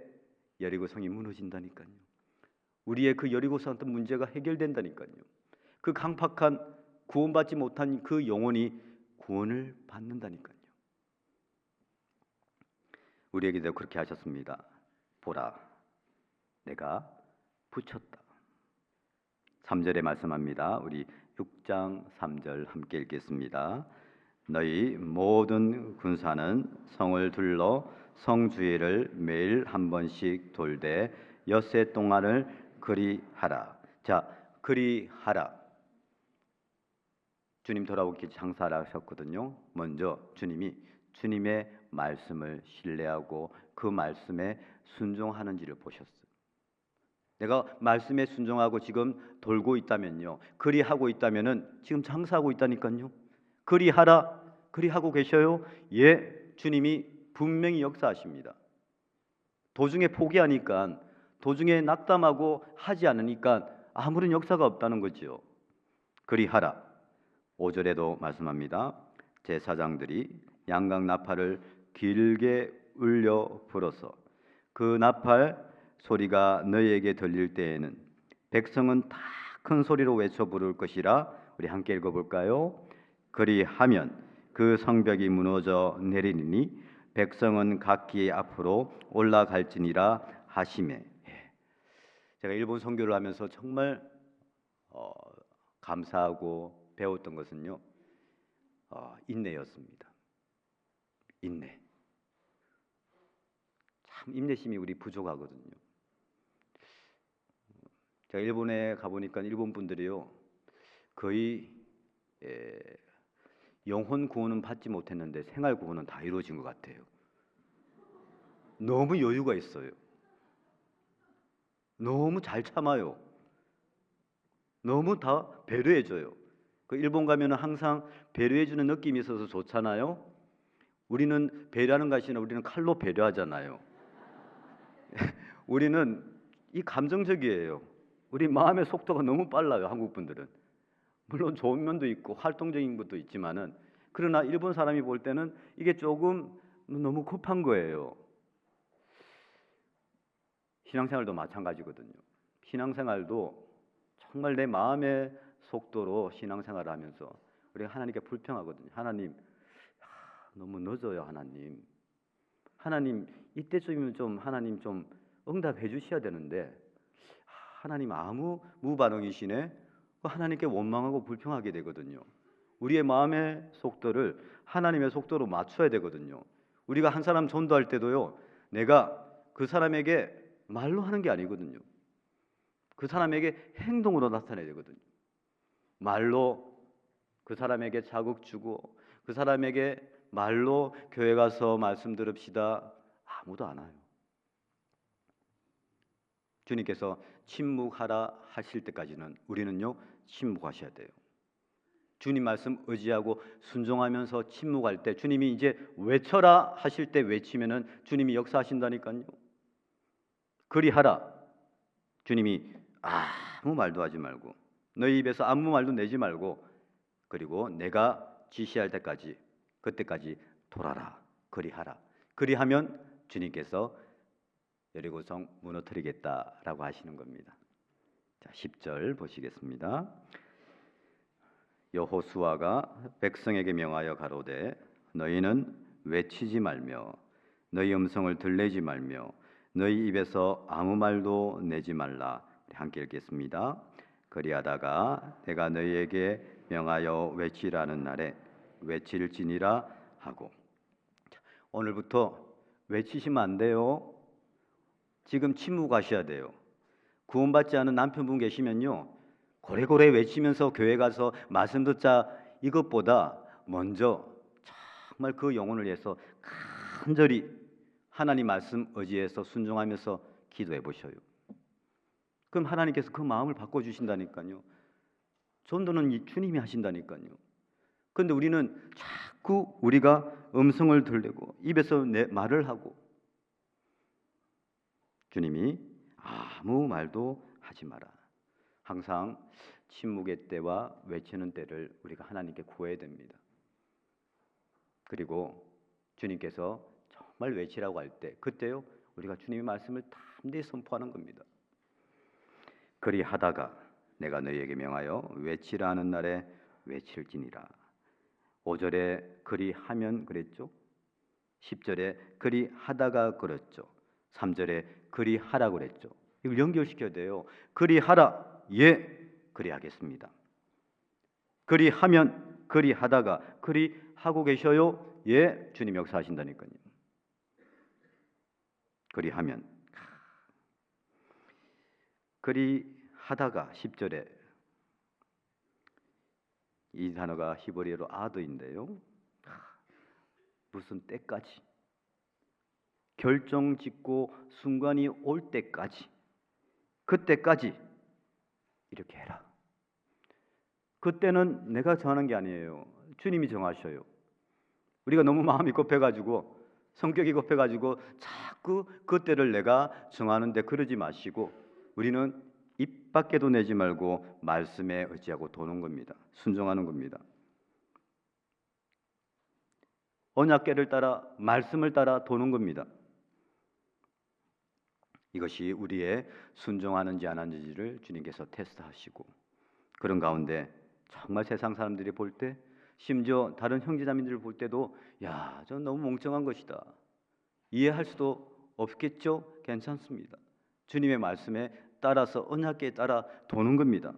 여리고성이 무너진다니까요. 우리의 그 여리고성 어떤 문제가 해결된다니까요. 그 강팍한 구원받지 못한 그 영혼이 구원을 받는다니까요. 우리에게도 그렇게 하셨습니다. 보라, 내가 붙였다. 3절에 말씀합니다. 우리 6장 3절 함께 읽겠습니다. 너희 모든 군사는 성을 둘러 성 주위를 매일 한 번씩 돌되 엿새 동안을 그리하라. 자, 그리하라. 주님 돌아오기 장사를 하셨거든요. 먼저 주님의 말씀을 신뢰하고 그 말씀에 순종하는지를 보셨어요. 내가 말씀에 순종하고 지금 돌고 있다면요, 그리하고 있다면은 지금 장사하고 있다니까요. 그리하라, 그리하고 계셔요? 예, 주님이 분명히 역사하십니다. 도중에 포기하니까, 도중에 낙담하고 하지 않으니까 아무런 역사가 없다는 거죠. 그리하라. 5절에도 말씀합니다. 제사장들이 양각 나팔을 길게 울려 불어서 그 나팔 소리가 너희에게 들릴 때에는 백성은 다 큰 소리로 외쳐 부를 것이라. 우리 함께 읽어볼까요? 그리하면 그 성벽이 무너져 내리니 백성은 각기 앞으로 올라갈지니라 하시매. 제가 일본 선교를 하면서 정말 감사하고 배웠던 것은요, 인내였습니다. 인내. 참 인내심이 우리 부족하거든요. 제가 일본에 가보니까 일본 분들이요, 거의 영혼 구원은 받지 못했는데 생활 구원은 다 이루어진 것 같아요. 너무 여유가 있어요. 너무 잘 참아요. 너무 다 배려해줘요. 그 일본 가면은 항상 배려해주는 느낌이 있어서 좋잖아요. 우리는 배려하는 것이 아니라 우리는 칼로 배려하잖아요. 우리는 이 감정적이에요. 우리 마음의 속도가 너무 빨라요. 한국 분들은. 물론 좋은 면도 있고 활동적인 것도 있지만은, 그러나 일본 사람이 볼 때는 이게 조금 너무 급한 거예요. 신앙생활도 마찬가지거든요. 신앙생활도 정말 내 마음의 속도로 신앙생활을 하면서 우리가 하나님께 불평하거든요. 하나님, 너무 늦어요. 하나님 이때쯤이면 좀 하나님 좀 응답해 주셔야 되는데 하나님 아무 무반응이시네. 하나님께 원망하고 불평하게 되거든요. 우리의 마음의 속도를 하나님의 속도로 맞춰야 되거든요. 우리가 한 사람 전도할 때도요, 내가 그 사람에게 말로 하는 게 아니거든요. 그 사람에게 행동으로 나타내야 되거든요. 말로 그 사람에게 자극 주고 그 사람에게 말로 교회 가서 말씀 들읍시다, 아무도 안 와요. 주님께서 침묵하라 하실 때까지는 우리는요, 침묵하셔야 돼요. 주님 말씀 의지하고 순종하면서 침묵할 때, 주님이 이제 외쳐라 하실 때 외치면은 주님이 역사하신다니까요. 그리하라. 주님이 아무 말도 하지 말고, 너희 입에서 아무 말도 내지 말고, 그리고 내가 지시할 때까지, 그때까지 돌아라. 그리하라. 그리하면 주님께서 여리고성 무너뜨리겠다라고 하시는 겁니다. 자, 10절 보시겠습니다. 여호수아가 백성에게 명하여 가로되 너희는 외치지 말며 너희 음성을 들내지 말며 너희 입에서 아무 말도 내지 말라. 함께 읽겠습니다. 그리하다가 내가 너희에게 명하여 외치라는 날에 외칠지니라 하고. 오늘부터 외치시면 안 돼요. 지금 침묵하셔야 돼요. 구원받지 않은 남편분 계시면요, 고래고래 외치면서 교회 가서 말씀 듣자, 이것보다 먼저 정말 그 영혼을 위해서 간절히 하나님 말씀 의지해서 순종하면서 기도해 보셔요. 그럼 하나님께서 그 마음을 바꿔주신다니까요. 전도는 주님이 하신다니까요. 그런데 우리는 자꾸 우리가 음성을 들리고 입에서 말을 하고, 주님이 아무 말도 하지 마라. 항상 침묵의 때와 외치는 때를 우리가 하나님께 구해야 됩니다. 그리고 주님께서 정말 외치라고 할 때, 그때요, 우리가 주님의 말씀을 담대히 선포하는 겁니다. 그리하다가 내가 너희에게 명하여 외치라 하는 날에 외칠지니라. 5절에 그리하면 그랬죠. 10절에 그리하다가 그랬죠. 3절에 그리하라고 그랬죠. 이걸 연결시켜야 돼요. 그리하라, 예, 그리하겠습니다. 그리하면, 그리하다가, 그리하고 계셔요, 예, 주님 역사하신다니까요. 그리하면, 그리하다가 10절에 이 단어가 히브리어로 아드인데요, 무슨 때까지, 결정 짓고 순간이 올 때까지, 그때까지 이렇게 해라. 그때는 내가 정하는 게 아니에요. 주님이 정하셔요. 우리가 너무 마음이 급해가지고, 성격이 급해가지고 자꾸 그때를 내가 정하는데 그러지 마시고, 우리는 입 밖에도 내지 말고 말씀에 의지하고 도는 겁니다. 순종하는 겁니다. 언약궤를 따라 말씀을 따라 도는 겁니다. 이것이 우리의 순종하는지 안 하는지를 주님께서 테스트하시고, 그런 가운데 정말 세상 사람들이 볼 때, 심지어 다른 형제자매들을 볼 때도 야, 저 너무 멍청한 것이다, 이해할 수도 없겠죠? 괜찮습니다. 주님의 말씀에 따라서 언약궤에 따라 도는 겁니다.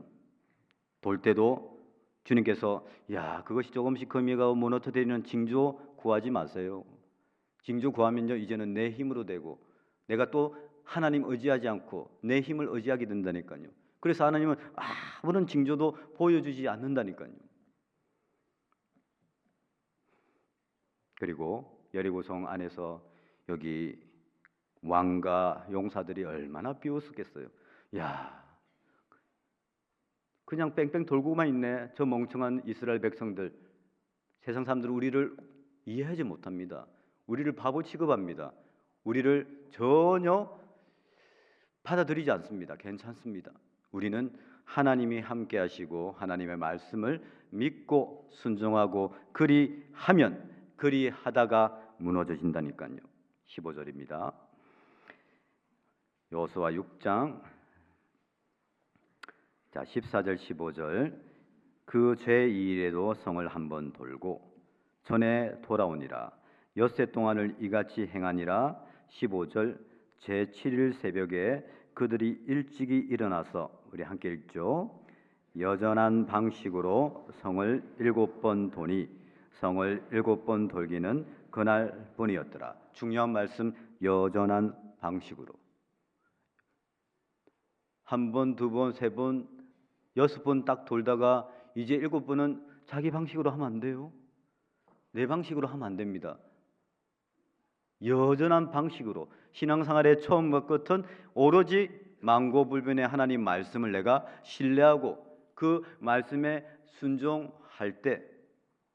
돌 때도 주님께서 야, 그것이 조금씩 금이가 무너뜨리는 징조 구하지 마세요. 징조 구하면요, 이제는 내 힘으로 되고 내가 또 하나님 의지하지 않고 내 힘을 의지하게 된다니까요. 그래서 하나님은 아무런 징조도 보여주지 않는다니까요. 그리고 여리고성 안에서 여기 왕과 용사들이 얼마나 비웃었겠어요. 야, 그냥 뺑뺑 돌고만 있네, 저 멍청한 이스라엘 백성들. 세상 사람들은 우리를 이해하지 못합니다. 우리를 바보 취급합니다. 우리를 전혀 받아들이지 않습니다. 괜찮습니다. 우리는 하나님이 함께 하시고 하나님의 말씀을 믿고 순종하고 그리하다가 무너져진다니까요. 15절입니다. 여호수아 6장 14절 15절. 그 제2일에도 성을 한번 돌고 전에 돌아오니라. 엿새 동안을 이같이 행하니라. 15절. 제7일 새벽에 그들이 일찍이 일어나서, 우리 함께 읽죠. 여전한 방식으로 성을 7번 도니 성을 7번 돌기는 그날뿐이었더라. 중요한 말씀, 여전한 방식으로. 한 번, 두 번, 세 번, 6번 딱 돌다가 이제 7번은 자기 방식으로 하면 안 돼요. 내 방식으로 하면 안 됩니다. 여전한 방식으로, 신앙생활의 처음과 끝은 오로지 만고불변의 하나님 말씀을 내가 신뢰하고 그 말씀에 순종할 때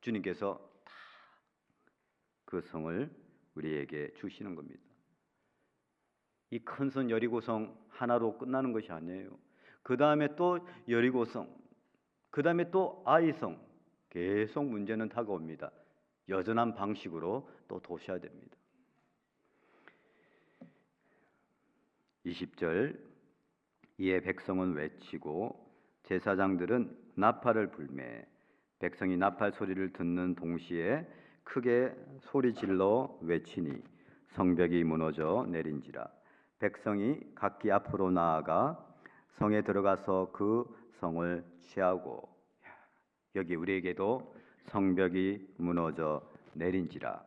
주님께서 다 그 성을 우리에게 주시는 겁니다. 이 큰 성 여리고성 하나로 끝나는 것이 아니에요. 그 다음에 또 여리고성, 그 다음에 또 아이성, 계속 문제는 다가옵니다. 여전한 방식으로 또 도셔야 됩니다. 20절. 이에 백성은 외치고 제사장들은 나팔을 불매 백성이 나팔 소리를 듣는 동시에 크게 소리질러 외치니 성벽이 무너져 내린지라. 백성이 각기 앞으로 나아가 성에 들어가서 그 성을 취하고, 여기 우리에게도 성벽이 무너져 내린지라.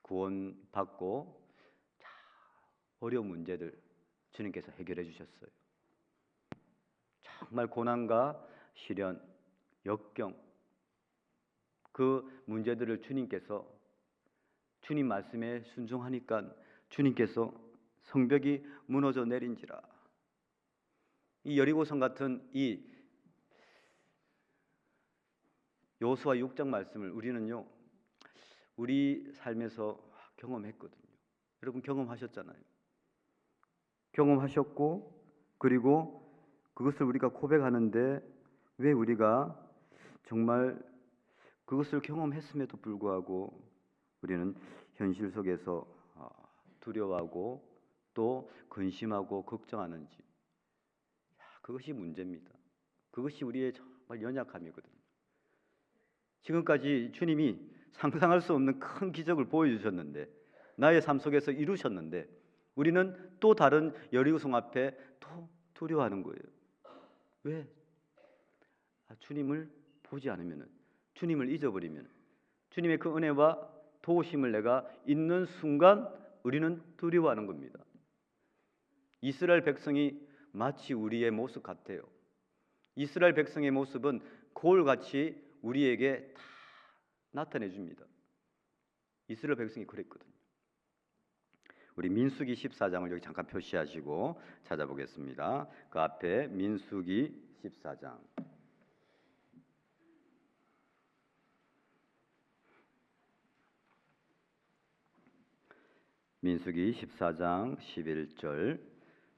구원받고 어려운 문제들 주님께서 해결해 주셨어요. 정말 고난과 시련, 역경, 그 문제들을 주님께서 주님 말씀에 순종하니까 주님께서 성벽이 무너져 내린지라. 이 여리고성 같은 이 여호수아 6장 말씀을 우리는요, 우리 삶에서 경험했거든요. 여러분 경험하셨잖아요. 경험하셨고, 그리고 그것을 우리가 고백하는데 왜 우리가 정말 그것을 경험했음에도 불구하고 우리는 현실 속에서 두려워하고 또 근심하고 걱정하는지, 그것이 문제입니다. 그것이 우리의 정말 연약함이거든요. 지금까지 주님이 상상할 수 없는 큰 기적을 보여주셨는데, 나의 삶 속에서 이루셨는데, 우리는 또 다른 여리고성 앞에 또 두려워하는 거예요. 왜? 주님을 보지 않으면, 주님을 잊어버리면, 주님의 그 은혜와 도우심을 내가 잊는 순간 우리는 두려워하는 겁니다. 이스라엘 백성이 마치 우리의 모습 같아요. 이스라엘 백성의 모습은 거울같이 우리에게 다 나타내 줍니다. 이스라엘 백성이 그랬거든요. 우리 민수기 14장을 여기 잠깐 표시하시고 찾아보겠습니다. 그 앞에 민수기 14장. 민수기 14장 11절,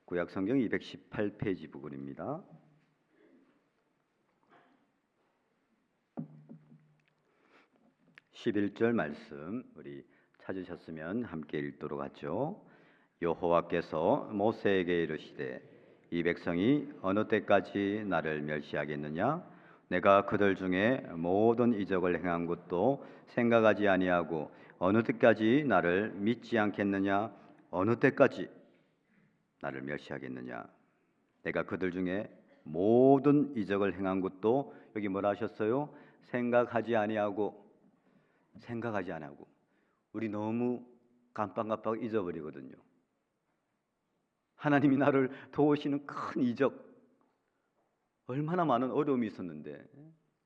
구약성경 218페이지 부분입니다. 11절 말씀 우리 찾으셨으면 함께 읽도록 하죠. 여호와께서 모세에게 이르시되 이 백성이 어느 때까지 나를 멸시하겠느냐? 내가 그들 중에 모든 이적을 행한 것도 생각하지 아니하고 어느 때까지 나를 믿지 않겠느냐? 어느 때까지 나를 멸시하겠느냐? 내가 그들 중에 모든 이적을 행한 것도 여기 뭐라 하셨어요? 생각하지 아니하고 우리 너무 깜빡깜빡 잊어버리거든요. 하나님이 나를 도우시는 큰 이적, 얼마나 많은 어려움이 있었는데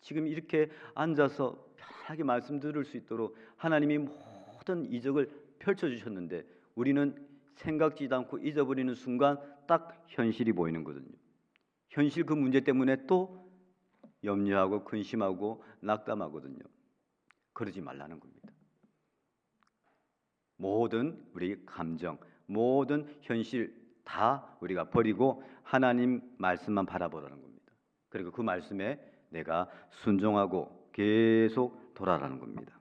지금 이렇게 앉아서 편하게 말씀 들을 수 있도록 하나님이 모든 이적을 펼쳐주셨는데 우리는 생각지도 않고 잊어버리는 순간 딱 현실이 보이는 거거든요. 현실 그 문제 때문에 또 염려하고 근심하고 낙담하거든요. 그러지 말라는 겁니다. 모든 우리 감정, 모든 현실 다 우리가 버리고 하나님 말씀만 바라보라는 겁니다. 그리고 그 말씀에 내가 순종하고 계속 돌아가는 겁니다.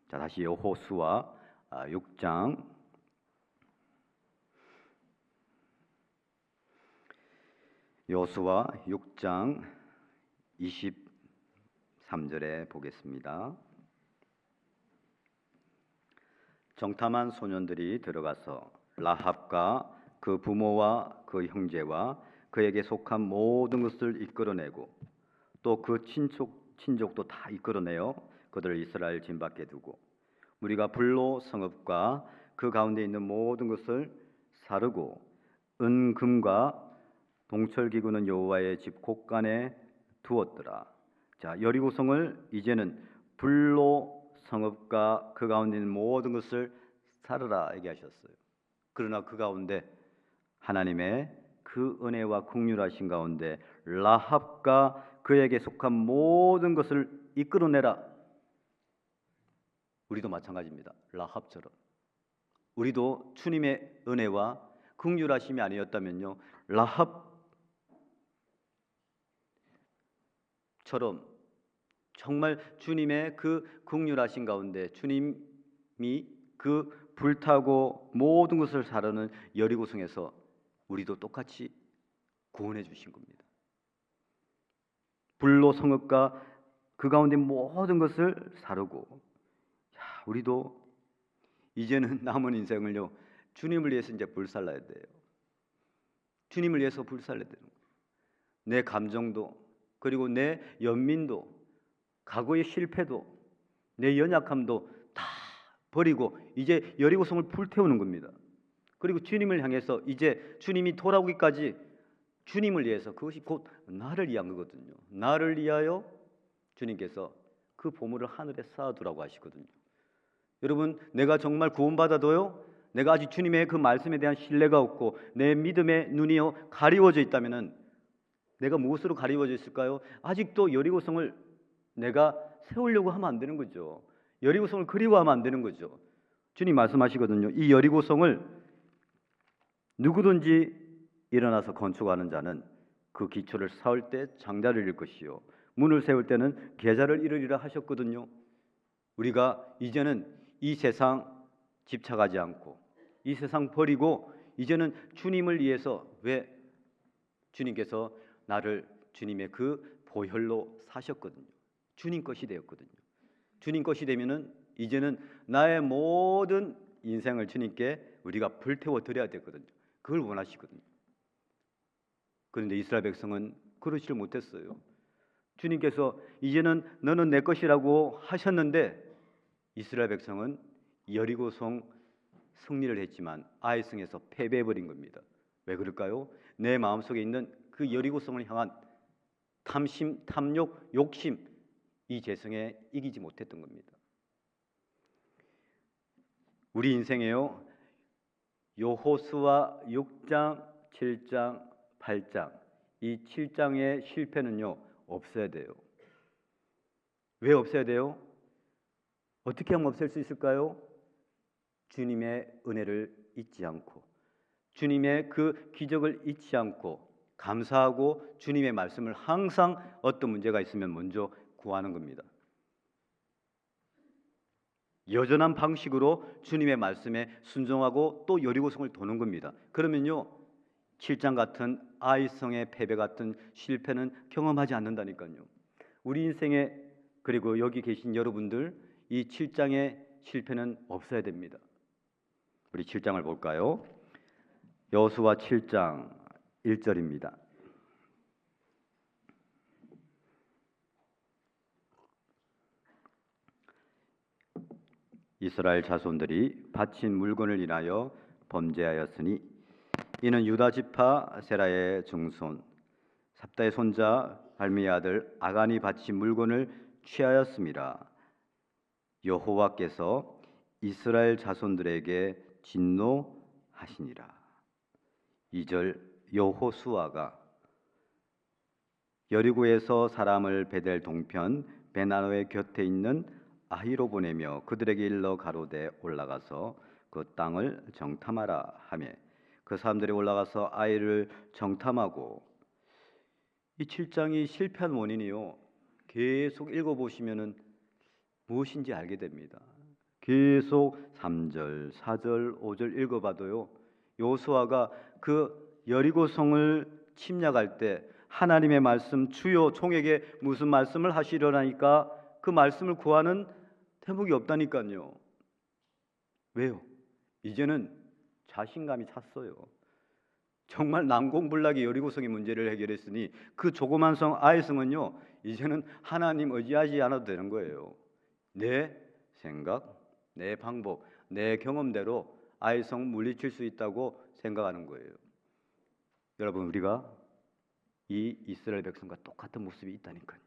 자, 다시 여호수아 6장 23절에 보겠습니다. 정탐한 소년들이 들어가서 라합과 그 부모와 그 형제와 그에게 속한 모든 것을 이끌어내고 또 그 친족도 다 이끌어내어 그들을 이스라엘 진 밖에 두고 우리가 불로 성읍과 그 가운데 있는 모든 것을 사르고 은금과 동철기구는 여호와의 집 곳간에 두었더라. 자, 여리고성을 이제는 불로 성읍과 그 가운데 있는 모든 것을 사르라 얘기하셨어요. 그러나 그 가운데 하나님의 그 은혜와 긍휼하신 가운데 라합과 그에게 속한 모든 것을 이끌어내라. 우리도 마찬가지입니다. 라합처럼 우리도 주님의 은혜와 긍휼하심이 아니었다면요, 라합처럼 정말 주님의 그 긍휼하신 가운데 주님이 그 불타고 모든 것을 사르는 여리고성에서 우리도 똑같이 구원해 주신 겁니다. 불로 성읍과 그 가운데 모든 것을 사르고, 우리도 이제는 남은 인생을요 주님을 위해서 이제 불살라야 돼요. 주님을 위해서 불살라야 되는 거예요. 내 감정도, 그리고 내 연민도, 과거의 실패도, 내 연약함도 다 버리고 이제 여리고성을 불태우는 겁니다. 그리고 주님을 향해서 이제 주님이 돌아오기까지 주님을 위해서, 그것이 곧 나를 위한 거거든요. 나를 위하여 주님께서 그 보물을 하늘에 쌓아두라고 하시거든요. 여러분, 내가 정말 구원받아도요, 내가 아직 주님의 그 말씀에 대한 신뢰가 없고 내 믿음의 눈이 가리워져 있다면 내가 무엇으로 가리워져 있을까요? 아직도 여리고성을 내가 세우려고 하면 안 되는 거죠. 여리고성을 그리워하면 안 되는 거죠. 주님 말씀하시거든요. 이 여리고성을 누구든지 일어나서 건축하는 자는 그 기초를 쌓을 때 장자를 이룰 것이요 문을 세울 때는 계좌를 이루리라 하셨거든요. 우리가 이제는 이 세상 집착하지 않고 이 세상 버리고 이제는 주님을 위해서, 왜? 주님께서 나를 주님의 그 보혈로 사셨거든요. 주님 것이 되었거든요. 주님 것이 되면은 이제는 나의 모든 인생을 주님께 우리가 불태워 드려야 되거든요. 그걸 원하시거든요. 그런데 이스라엘 백성은 그러지를 못했어요. 주님께서 이제는 너는 내 것이라고 하셨는데 이스라엘 백성은 여리고성 승리를 했지만 아이성에서 패배해버린 겁니다. 왜 그럴까요? 내 마음속에 있는 그 여리고성을 향한 탐심, 탐욕, 욕심, 이 재성에 이기지 못했던 겁니다. 우리 인생에요, 여호수아 6장, 7장, 8장, 이 7장의 실패는요 없어야 돼요. 왜 없어야 돼요? 어떻게 하면 없앨 수 있을까요? 주님의 은혜를 잊지 않고, 주님의 그 기적을 잊지 않고 감사하고 주님의 말씀을 항상 어떤 문제가 있으면 먼저 구하는 겁니다. 여전한 방식으로 주님의 말씀에 순종하고 또 여리고성을 도는 겁니다. 그러면요 7장 같은 아이성의 패배 같은 실패는 경험하지 않는다니까요. 우리 인생에 그리고 여기 계신 여러분들 이 7장의 실패는 없어야 됩니다. 우리 7장을 볼까요? 여호수아 7장 1절입니다. 이스라엘 자손들이 바친 물건을 인하여 범죄하였으니 이는 유다 지파 세라의 증손 삽다의 손자 발미의 아들 아간이 바친 물건을 취하였음이라. 여호와께서 이스라엘 자손들에게 진노하시니라. 2절 여호수아가 여리고에서 사람을 베델 동편 베나노의 곁에 있는 아히로 보내며 그들에게 일러 가로되 올라가서 그 땅을 정탐하라 하며 그 사람들이 올라가서 아이를 정탐하고 이 7장이 실패한 원인이요 계속 읽어보시면은 무엇인지 알게 됩니다. 계속 3절, 4절, 5절 읽어봐도요 여호수아가 그 여리고성을 침략할 때 하나님의 말씀 주여 종에게 무슨 말씀을 하시려나니까 그 말씀을 구하는 대목이 없다니까요. 왜요? 이제는 자신감이 찼어요. 정말 난공불락의 여리고성의 문제를 해결했으니 그 조그만 성 아이성은요 이제는 하나님 의지하지 않아도 되는 거예요. 내 생각, 내 방법, 내 경험대로 아이성 물리칠 수 있다고 생각하는 거예요. 여러분 우리가 이 이스라엘 백성과 똑같은 모습이 있다니까요.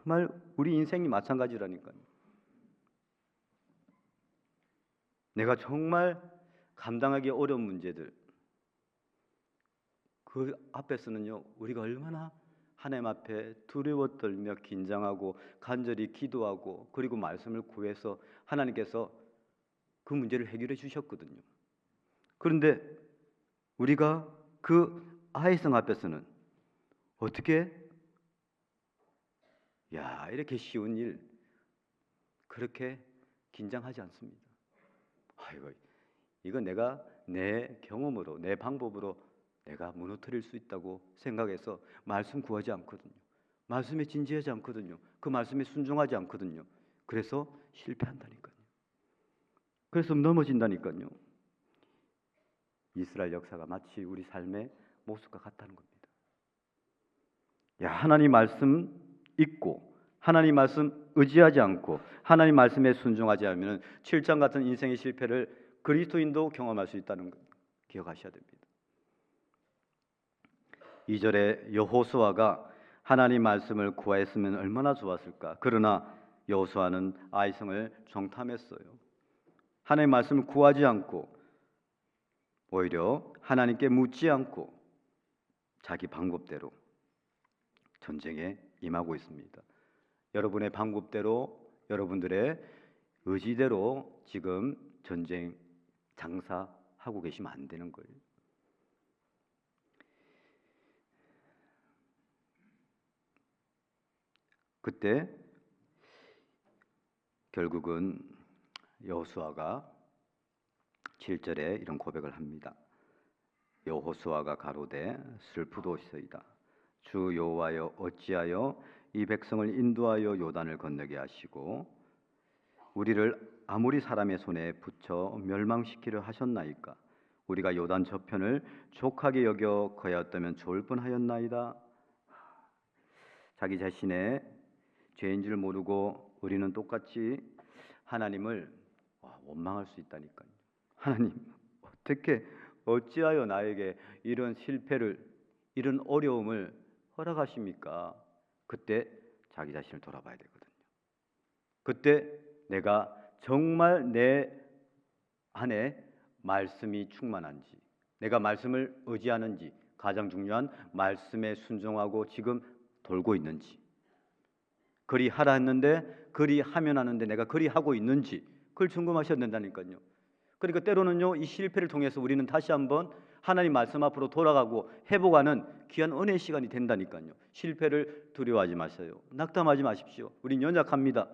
정말 우리 인생이 마찬가지라니까요. 내가 정말 감당하기 어려운 문제들 그 앞에서는요 우리가 얼마나 하나님 앞에 두려워 떨며 긴장하고 간절히 기도하고 그리고 말씀을 구해서 하나님께서 그 문제를 해결해 주셨거든요. 그런데 우리가 그 아이성 앞에서는 어떻게 이렇게 쉬운 일 그렇게 긴장하지 않습니다. 아이고 이건 내가 내 경험으로 내 방법으로 내가 무너뜨릴 수 있다고 생각해서 말씀 구하지 않거든요. 말씀에 진지하지 않거든요. 그 말씀에 순종하지 않거든요. 그래서 실패한다니까요. 그래서 넘어진다니까요. 이스라엘 역사가 마치 우리 삶의 모습과 같다는 겁니다. 하나님 말씀 잊고 하나님 말씀 의지하지 않고 하나님 말씀에 순종하지 않으면 7장 같은 인생의 실패를 그리스도인도 경험할 수 있다는 것 기억하셔야 됩니다. 2절에 여호수아가 하나님 말씀을 구하였으면 얼마나 좋았을까. 그러나 여호수아는 아이성을 정탐했어요. 하나님 말씀을 구하지 않고 오히려 하나님께 묻지 않고 자기 방법대로 전쟁에 임하고 있습니다. 여러분의 방법대로 여러분들의 의지대로 지금 전쟁 장사하고 계시면 안 되는 거예요. 그때 결국은 여호수아가 7절에 이런 고백을 합니다. 여호수아가 가로되 슬프도소이다. 주 여호와여 어찌하여 이 백성을 인도하여 요단을 건너게 하시고 우리를 아무리 사람의 손에 붙여 멸망시키려 하셨나이까. 우리가 요단 저편을 족하게 여겨 거하였다면 좋을 뻔하였나이다. 자기 자신의 죄인 줄 모르고 우리는 똑같이 하나님을 원망할 수 있다니까요. 하나님 어찌하여 나에게 이런 실패를 이런 어려움을 허락하십니까? 그때 자기 자신을 돌아봐야 되거든요. 그때 내가 정말 내 안에 말씀이 충만한지 내가 말씀을 의지하는지 가장 중요한 말씀에 순종하고 지금 돌고 있는지 그리 하라 했는데 그리 하면 하는데 내가 그리 하고 있는지 그걸 점검하셔야 된다니까요. 그러니까 때로는요 이 실패를 통해서 우리는 다시 한번 하나님 말씀 앞으로 돌아가고 회복하는 귀한 은혜의 시간이 된다니까요. 실패를 두려워하지 마세요. 낙담하지 마십시오. 우린 연약합니다.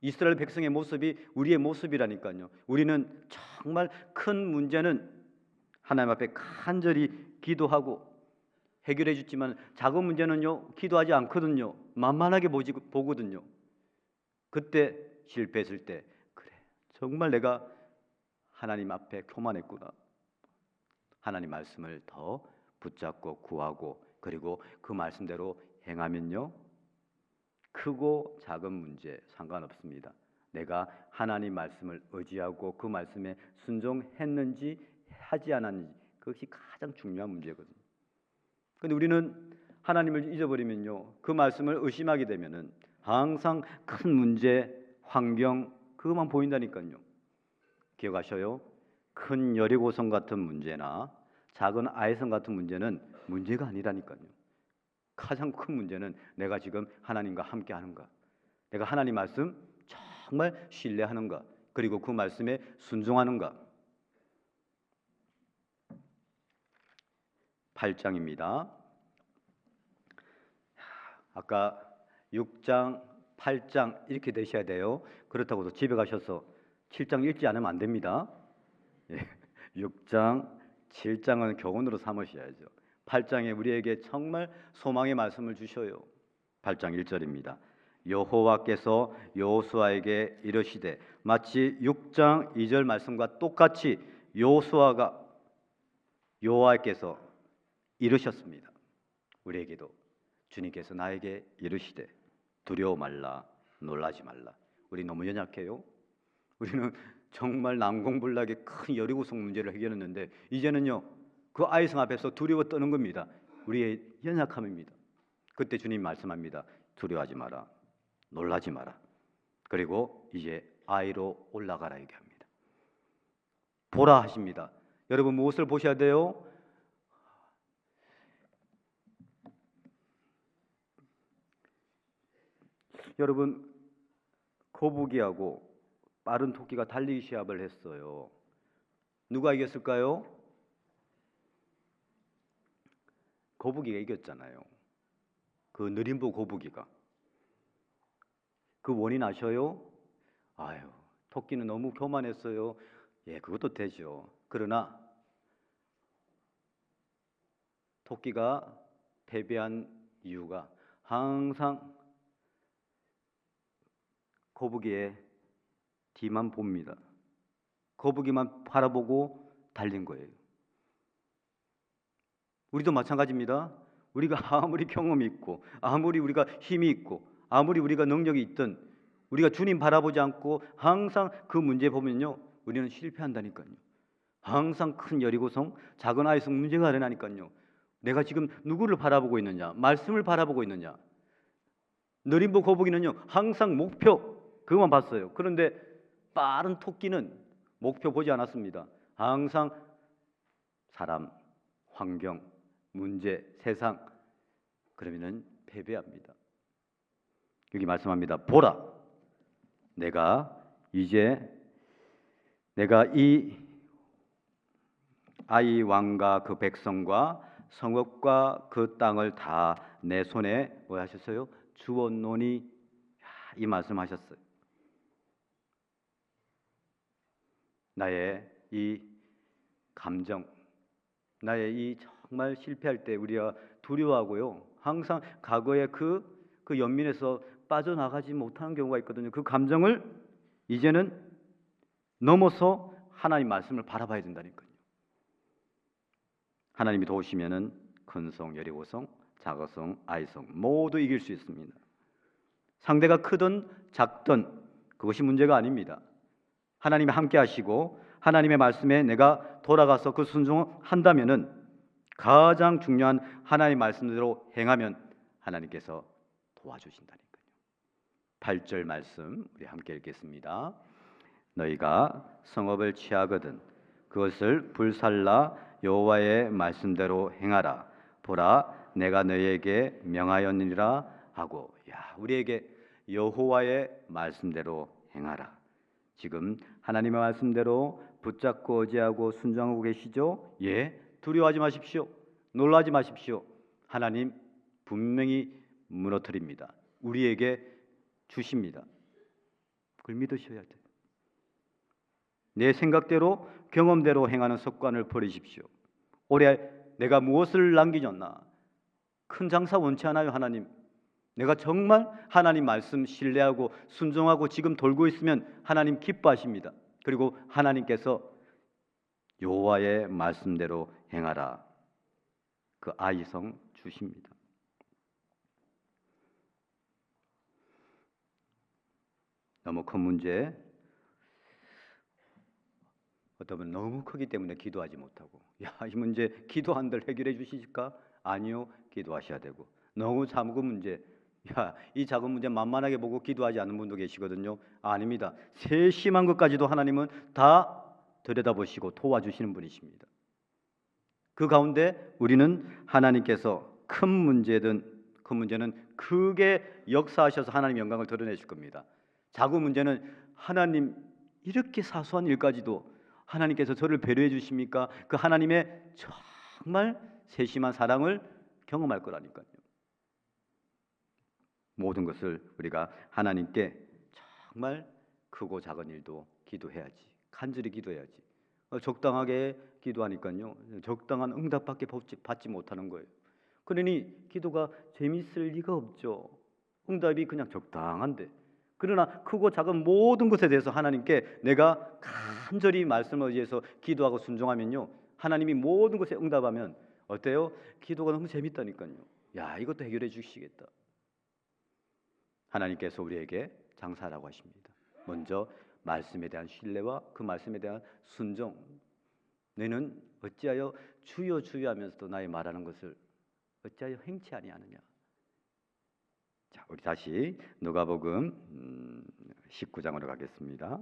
이스라엘 백성의 모습이 우리의 모습이라니까요. 우리는 정말 큰 문제는 하나님 앞에 간절히 기도하고 해결해 주지만 작은 문제는요, 기도하지 않거든요. 만만하게 보거든요. 그때 실패했을 때, 그래, 정말 내가 하나님 앞에 교만했구나. 하나님 말씀을 더 붙잡고 구하고, 그리고 그 말씀대로 행하면요, 크고 작은 문제 상관없습니다. 내가 하나님 말씀을 의지하고 그 말씀에 순종했는지 하지 않았는지, 그것이 가장 중요한 문제거든요. 그런데 우리는 하나님을 잊어버리면요, 그 말씀을 의심하게 되면은 항상 큰 문제, 환경, 그것만 보인다니까요. 기억하셔요. 큰 여리고성 같은 문제나 작은 아이성 같은 문제는 문제가 아니라니까요. 가장 큰 문제는 내가 지금 하나님과 함께 하는가, 내가 하나님 말씀 정말 신뢰하는가, 그리고 그 말씀에 순종하는가. 8장입니다. 아까 6장, 8장 이렇게 되셔야 돼요. 그렇다고 해서 집에 가셔서 7장 읽지 않으면 안 됩니다. 6장, 7장은 교훈으로 삼으셔야죠. 8장에 우리에게 정말 소망의 말씀을 주셔요. 8장 1절입니다. 여호와께서 여호수아에게 이르시되, 마치 6장 2절 말씀과 똑같이 여호와께서 이르셨습니다. 우리에게도 주님께서 나에게 이르시되, 두려워 말라, 놀라지 말라. 우리 너무 연약해요. 우리는 정말 난공불락의 큰 여리고성 문제를 해결했는데 이제는요, 그 아이성 앞에서 두려워 떠는 겁니다. 우리의 연약함입니다. 그때 주님 말씀합니다. 두려워하지 마라, 놀라지 마라. 그리고 이제 아이로 올라가라 얘기합니다. 보라 하십니다. 여러분 무엇을 보셔야 돼요? 여러분, 거북이하고 빠른 토끼가 달리기 시합을 했어요. 누가 이겼을까요? 거북이가 이겼잖아요. 그 느림보 거북이가. 그 원인 아셔요? 아유, 토끼는 너무 교만했어요. 예, 그것도 되죠. 그러나 토끼가 패배한 이유가 항상 거북이의 뒤만 봅니다. 거북이만 바라보고 달린 거예요. 우리도 마찬가지입니다. 우리가 아무리 경험이 있고, 아무리 우리가 힘이 있고, 아무리 우리가 능력이 있든 우리가 주님 바라보지 않고 항상 그 문제 보면요, 우리는 실패한다니까요. 항상 큰 여리고성, 작은 아이성 문제가 일어나니까요. 내가 지금 누구를 바라보고 있느냐, 말씀을 바라보고 있느냐. 느림보 거북이는요, 항상 목표, 그것만 봤어요. 그런데 빠른 토끼는 목표 보지 않았습니다. 항상 사람, 환경, 문제, 세상, 그러면은 패배합니다. 여기 말씀합니다. 보라, 내가 이 아이 왕과 그 백성과 성읍과 그 땅을 다 내 손에 뭐 하셨어요? 주었노니. 이 말씀하셨어요. 나의 이 감정, 나의 이 정말 실패할 때 우리가 두려워하고요, 항상 과거의 그 연민에서 빠져나가지 못하는 경우가 있거든요. 그 감정을 이제는 넘어서 하나님 말씀을 바라봐야 된다니까요. 하나님이 도우시면은 큰 성, 여리고성, 작은 아이성 모두 이길 수 있습니다. 상대가 크든 작든 그것이 문제가 아닙니다. 하나님이 함께 하시고 하나님의 말씀에 내가 돌아가서 그 순종한다면은 가장 중요한 하나님의 말씀대로 행하면 하나님께서 도와주신다니까요. 8절 말씀 우리 함께 읽겠습니다. 너희가 성읍을 취하거든 그것을 불살라 여호와의 말씀대로 행하라. 보라, 내가 너희에게 명하였느니라 하고. 우리에게 여호와의 말씀대로 행하라. 지금 하나님의 말씀대로 붙잡고 의지하고 순종하고 계시죠? 예, 두려워하지 마십시오. 놀라지 마십시오. 하나님 분명히 무너뜨립니다. 우리에게 주십니다. 그걸 믿으셔야 돼요. 내 생각대로 경험대로 행하는 습관을 버리십시오. 올해 내가 무엇을 남기셨나? 큰 장사 원치 않아요. 하나님, 내가 정말 하나님 말씀 신뢰하고 순종하고 지금 돌고 있으면 하나님 기뻐하십니다. 그리고 하나님께서 여호와의 말씀대로 행하라, 그 아이성 주십니다. 너무 큰 문제, 어떤 분은 너무 크기 때문에 기도하지 못하고, 이 문제 기도한들 해결해 주실까? 아니요, 기도하셔야 되고. 너무 작은 문제, 이 작은 문제 만만하게 보고 기도하지 않는 분도 계시거든요. 아닙니다. 세심한 것까지도 하나님은 다 들여다보시고 도와주시는 분이십니다. 그 가운데 우리는 하나님께서 큰 문제는 크게 역사하셔서 하나님 영광을 드러내실 겁니다. 작은 문제는 하나님, 이렇게 사소한 일까지도 하나님께서 저를 배려해 주십니까? 그 하나님의 정말 세심한 사랑을 경험할 거라니까요. 모든 것을 우리가 하나님께 정말 크고 작은 일도 기도해야지, 간절히 기도해야지. 적당하게 기도하니까요, 적당한 응답밖에 받지 못하는 거예요. 그러니 기도가 재미있을 리가 없죠. 응답이 그냥 적당한데. 그러나 크고 작은 모든 것에 대해서 하나님께 내가 간절히 말씀을 의지해서 기도하고 순종하면요, 하나님이 모든 것에 응답하면 어때요? 기도가 너무 재밌다니까요. 이것도 해결해 주시겠다. 하나님께서 우리에게 장사라고 하십니다. 먼저 말씀에 대한 신뢰와 그 말씀에 대한 순종. 너는 어찌하여 주여 주여 하면서도 나의 말하는 것을 어찌하여 행치 아니하느냐. 자, 우리 다시 누가복음 19장으로 가겠습니다.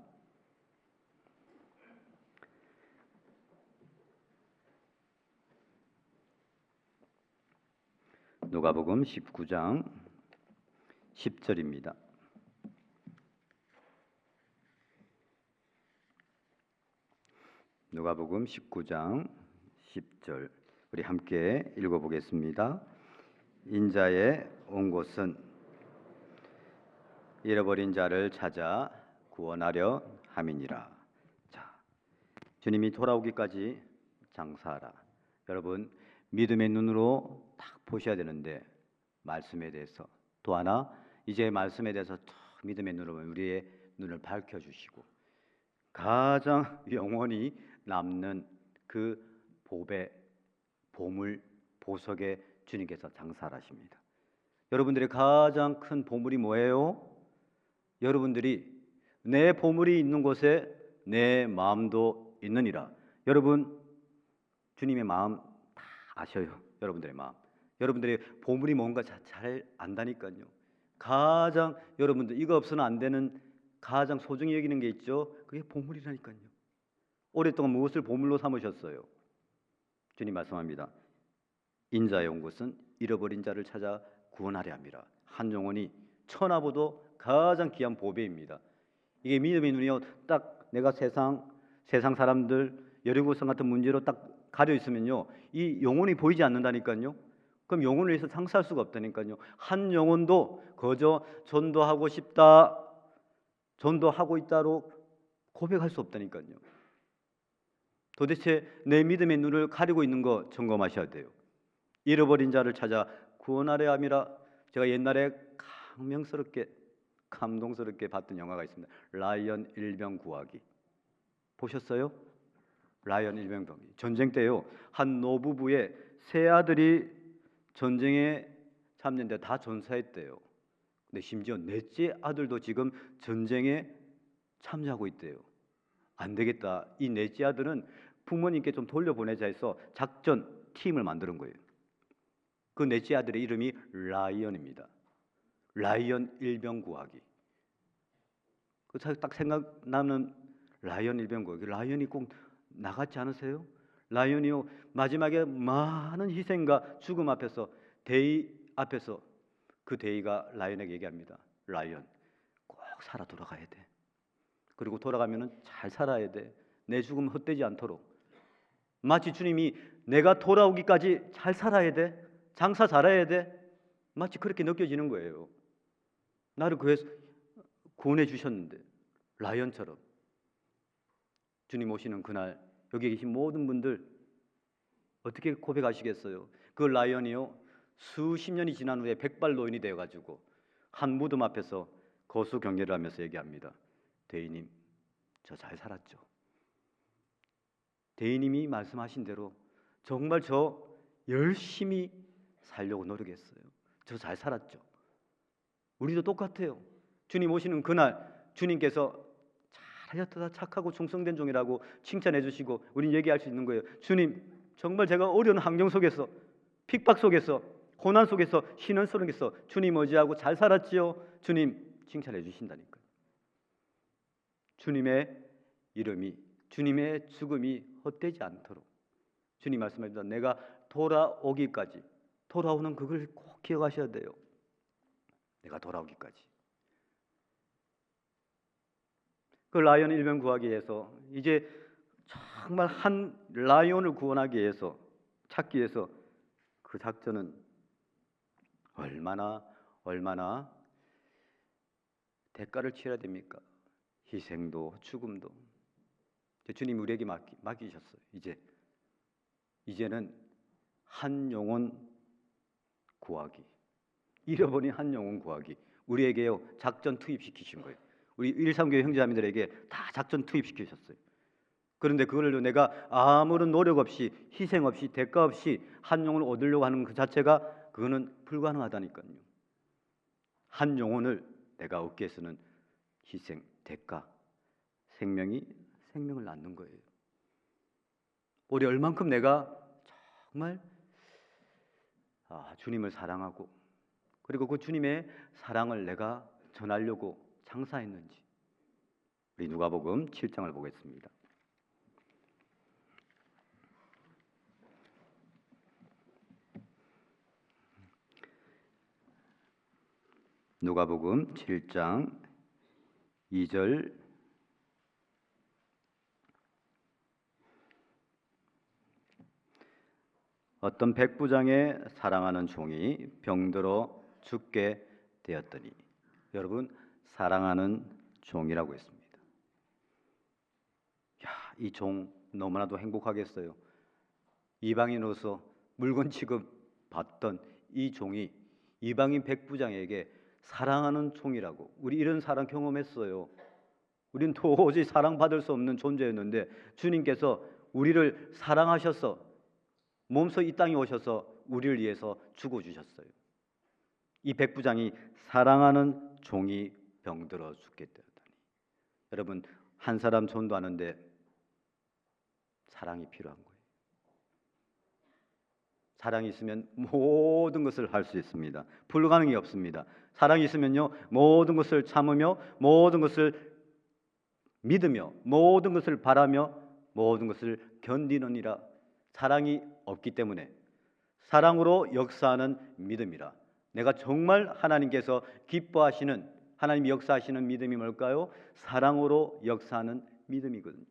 누가복음 19장 10절입니다. 누가복음 19장 10절, 우리 함께 읽어보겠습니다. 인자의 온 곳은 잃어버린 자를 찾아 구원하려 함이니라. 자, 주님이 돌아오기까지 장사하라. 여러분, 믿음의 눈으로 딱 보셔야 되는데, 말씀에 대해서 또 하나, 이제 말씀에 대해서 믿음의 눈으로 우리의 눈을 밝혀주시고 가장 영원히 남는 그 보배, 보물, 보석에 주님께서 장사를 하십니다. 여러분들의 가장 큰 보물이 뭐예요? 여러분들이 내 보물이 있는 곳에 내 마음도 있느니라. 여러분, 주님의 마음 다 아셔요. 여러분들의 마음, 여러분들의 보물이 뭔가 잘 안다니까요. 가장 여러분들 이거 없어는 안 되는, 가장 소중히 여기는 게 있죠. 그게 보물이라니까요. 오랫동안 무엇을 보물로 삼으셨어요? 주님 말씀합니다. 인자의 온 것은 잃어버린 자를 찾아 구원하려 함이라. 한 영혼이 천하보도 가장 귀한 보배입니다. 이게 믿음의 눈이요, 딱 내가 세상 사람들 여리고성 같은 문제로 딱 가려 있으면요, 이 영혼이 보이지 않는다니까요. 그럼 영혼을 위해서 장사할 수가 없다니까요. 한 영혼도 거저 전도하고 싶다, 전도하고 있다로 고백할 수 없다니까요. 도대체 내 믿음의 눈을 가리고 있는 거 점검하셔야 돼요. 잃어버린 자를 찾아 구원하려 함이라. 제가 옛날에 감명스럽게 감동스럽게 봤던 영화가 있습니다. 라이언 일병 구하기. 보셨어요? 라이언 일병 구하기. 전쟁 때요, 한 노부부의 세 아들이 전쟁에 참여했는데 다 전사했대요. 근데 심지어 넷째 아들도 지금 전쟁에 참여하고 있대요. 안 되겠다. 이 넷째 아들은 부모님께 좀 돌려보내자 해서 작전 팀을 만드는 거예요. 그 넷째 아들의 이름이 라이언입니다. 라이언 일병 구하기. 딱 생각나는 라이언 일병 구하기. 라이언이 꼭 나같지 않으세요? 라이언이요, 마지막에 많은 희생과 죽음 앞에서, 대의 앞에서 그 대의가 라이언에게 얘기합니다. 라이언, 꼭 살아 돌아가야 돼. 그리고 돌아가면은 잘 살아야 돼. 내 죽음 헛되지 않도록. 마치 주님이 내가 돌아오기까지 잘 살아야 돼. 장사 잘해야 돼. 마치 그렇게 느껴지는 거예요. 나를 구해서 구원해 주셨는데 라이언처럼 주님 오시는 그날 여기 계신 모든 분들 어떻게 고백하시겠어요? 그 라이언이요, 수십 년이 지난 후에 백발노인이 되어가지고 한 무덤 앞에서 거수경례를 하면서 얘기합니다. 대인님, 저 잘 살았죠? 대인님이 말씀하신 대로 정말 저 열심히 살려고 노력했어요. 저 잘 살았죠? 우리도 똑같아요. 주님 오시는 그날 주님께서 잘하였다, 착하고 충성된 종이라고 칭찬해 주시고 우리는 얘기할 수 있는 거예요. 주님, 정말 제가 어려운 환경 속에서, 핍박 속에서, 고난 속에서, 신원 속에서 주님 의지하고 잘 살았지요. 주님 칭찬해 주신다니까요. 주님의 이름이, 주님의 죽음이 헛되지 않도록 주님 말씀하십니다. 내가 돌아오기까지, 돌아오는 그걸 꼭 기억하셔야 돼요. 내가 돌아오기까지. 그 라이언 일명 구하기 위해서, 이제 정말 한 라이온을 구원하기 위해서, 찾기 위해서 그 작전은 얼마나 대가를 치러야 됩니까? 희생도 죽음도. 주님 우리에게 맡기셨어요. 이제는 한 영혼 구하기, 잃어버린 한 영혼 구하기, 우리에게요 작전 투입시키신 거예요. 우리 일삼교회 형제자매들에게 다 작전 투입시키셨어요. 그런데 그걸 내가 아무런 노력 없이, 희생 없이, 대가 없이 한 영혼을 얻으려고 하는 그 자체가 그거는 불가능하다니까요. 한 영혼을 내가 얻기 위해서는 희생, 대가, 생명을 낳는 거예요. 우리 얼만큼 내가 정말 주님을 사랑하고, 그리고 그 주님의 사랑을 내가 전하려고 장사했는지. 우리 누가복음 7장을 보겠습니다. 누가복음 7장 2절 어떤 백부장의 사랑하는 종이 병들어 죽게 되었더니, 여러분, 사랑하는 종이라고 했습니다. 이 종 너무나도 행복하겠어요. 이방인으로서 물건 취급 받던 이 종이 이방인 백부장에게 사랑하는 종이라고. 우리 이런 사랑 경험했어요. 우린 도저히 사랑받을 수 없는 존재였는데 주님께서 우리를 사랑하셔서 몸소 이 땅에 오셔서 우리를 위해서 죽어주셨어요. 이 백부장이 사랑하는 종이 병들어 죽게 되었다니. 여러분, 한 사람 전도하는데 사랑이 필요한 거예요. 사랑이 있으면 모든 것을 할 수 있습니다. 불가능이 없습니다. 사랑이 있으면요 모든 것을 참으며, 모든 것을 믿으며, 모든 것을 바라며, 모든 것을 견디느니라. 사랑이 없기 때문에, 사랑으로 역사하는 믿음이라. 내가 정말 하나님께서 기뻐하시는, 하나님이 역사하시는 믿음이 뭘까요? 사랑으로 역사하는 믿음이거든요.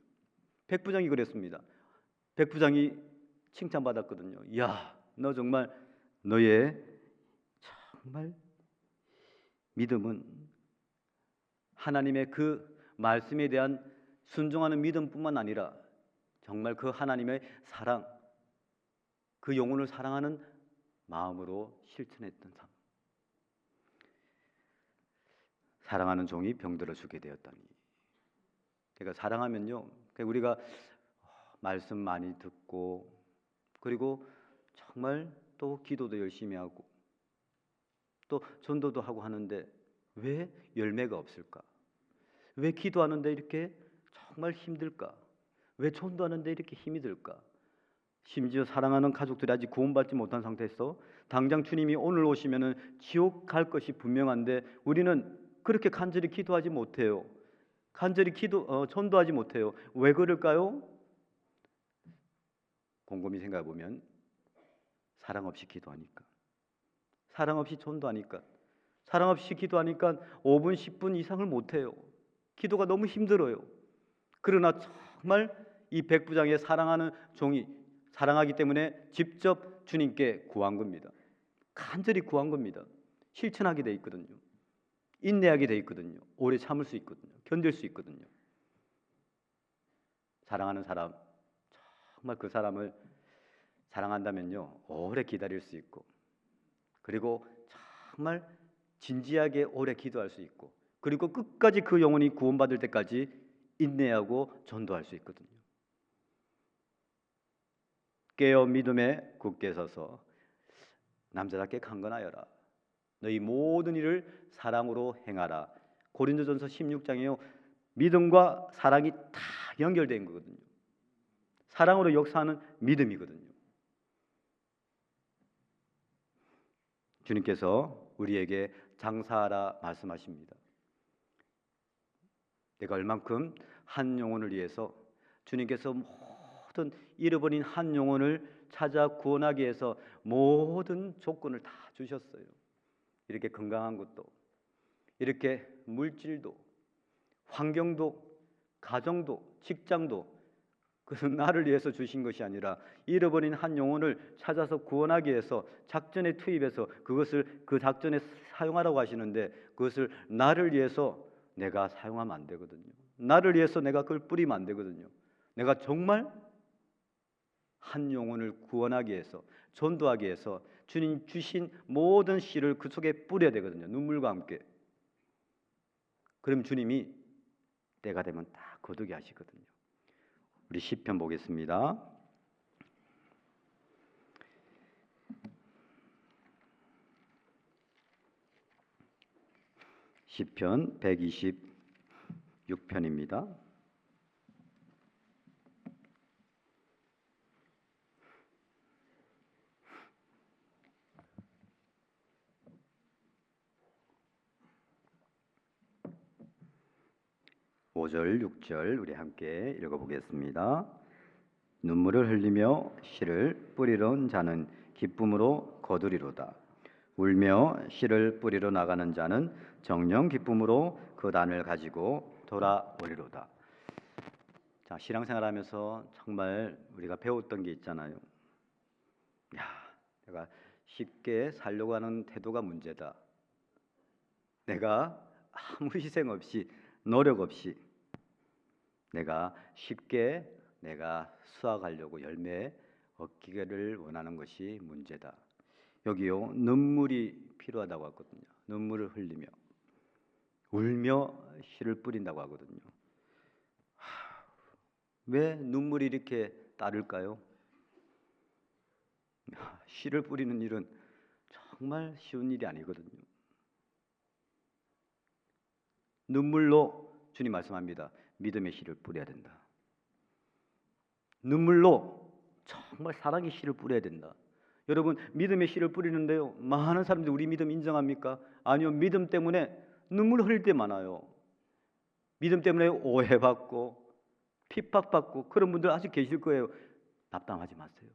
백부장이 그랬습니다. 백부장이 칭찬받았거든요. 야, 너 정말, 너의 정말 믿음은 하나님의 그 말씀에 대한 순종하는 믿음뿐만 아니라 정말 그 하나님의 사랑, 그 영혼을 사랑하는 마음으로 실천했던 삶. 사랑하는 종이 병들어 죽게 되었다니. 그러니까 사랑하면요, 우리가 말씀 많이 듣고, 그리고 정말 또 기도도 열심히 하고, 또 전도도 하고 하는데 왜 열매가 없을까? 왜 기도하는데 이렇게 정말 힘들까? 왜 전도하는데 이렇게 힘이 들까? 심지어 사랑하는 가족들이 아직 구원받지 못한 상태에서 당장 주님이 오늘 오시면은 지옥 갈 것이 분명한데 우리는 그렇게 간절히 기도하지 못해요. 간절히 전도하지 못해요. 왜 그럴까요? 곰곰이 생각해 보면 사랑 없이 기도하니까, 사랑 없이 전도하니까, 사랑 없이 기도하니까 5분 10분 이상을 못해요. 기도가 너무 힘들어요. 그러나 정말 이 백부장의 사랑하는 종이 사랑하기 때문에 직접 주님께 구한 겁니다. 간절히 구한 겁니다. 실천하게 돼 있거든요. 인내하게 돼 있거든요. 오래 참을 수 있거든요. 견딜 수 있거든요. 사랑하는 사람, 정말 그 사람을 사랑한다면요, 오래 기다릴 수 있고, 그리고 정말 진지하게 오래 기도할 수 있고, 그리고 끝까지 그 영혼이 구원받을 때까지 인내하고 전도할 수 있거든요. 깨어 믿음에 굳게 서서 남자답게 강건하여라. 너희 모든 일을 사랑으로 행하라. 고린도전서 16장에요. 믿음과 사랑이 다 연결된 거거든요. 사랑으로 역사하는 믿음이거든요. 주님께서 우리에게 장사하라 말씀하십니다. 내가 얼만큼 한 영혼을 위해서 주님께서 모든 잃어버린 한 영혼을 찾아 구원하기 위해서 모든 조건을 다 주셨어요. 이렇게 건강한 것도, 이렇게 물질도, 환경도, 가정도, 직장도, 그것은 나를 위해서 주신 것이 아니라 잃어버린 한 영혼을 찾아서 구원하기 위해서 작전에 투입해서 그것을 그 작전에 사용하라고 하시는데, 그것을 나를 위해서 내가 사용하면 안 되거든요. 나를 위해서 내가 그걸 뿌리면 안 되거든요. 내가 정말 한 영혼을 구원하기 위해서, 전도하기 위해서 주님 주신 모든 씨를 그 속에 뿌려야 되거든요. 눈물과 함께. 그럼 주님이 때가 되면 다 거두게 하시거든요. 우리 시편 보겠습니다. 시편 126편입니다. 5절, 6절 우리 함께 읽어보겠습니다. 눈물을 흘리며 씨를 뿌리러 온 자는 기쁨으로 거두리로다. 울며 씨를 뿌리러 나가는 자는 정녕 기쁨으로 그 단을 가지고 돌아오리로다. 자, 신앙생활하면서 정말 우리가 배웠던 게 있잖아요. 내가 쉽게 살려고 하는 태도가 문제다. 내가 아무 희생 없이, 노력 없이 내가 쉽게 내가 수확하려고 열매 얻기를 원하는 것이 문제다. 여기요, 눈물이 필요하다고 하거든요. 눈물을 흘리며 울며 씨를 뿌린다고 하거든요. 왜 눈물이 이렇게 따를까요? 씨를 뿌리는 일은 정말 쉬운 일이 아니거든요. 눈물로 주님 말씀합니다. 믿음의 씨를 뿌려야 된다. 눈물로 정말 사랑의 씨를 뿌려야 된다. 여러분, 믿음의 씨를 뿌리는데요, 많은 사람들이 우리 믿음 인정합니까? 아니요. 믿음 때문에 눈물 흘릴 때 많아요. 믿음 때문에 오해받고 핍박받고 그런 분들 아직 계실 거예요. 답답하지 마세요.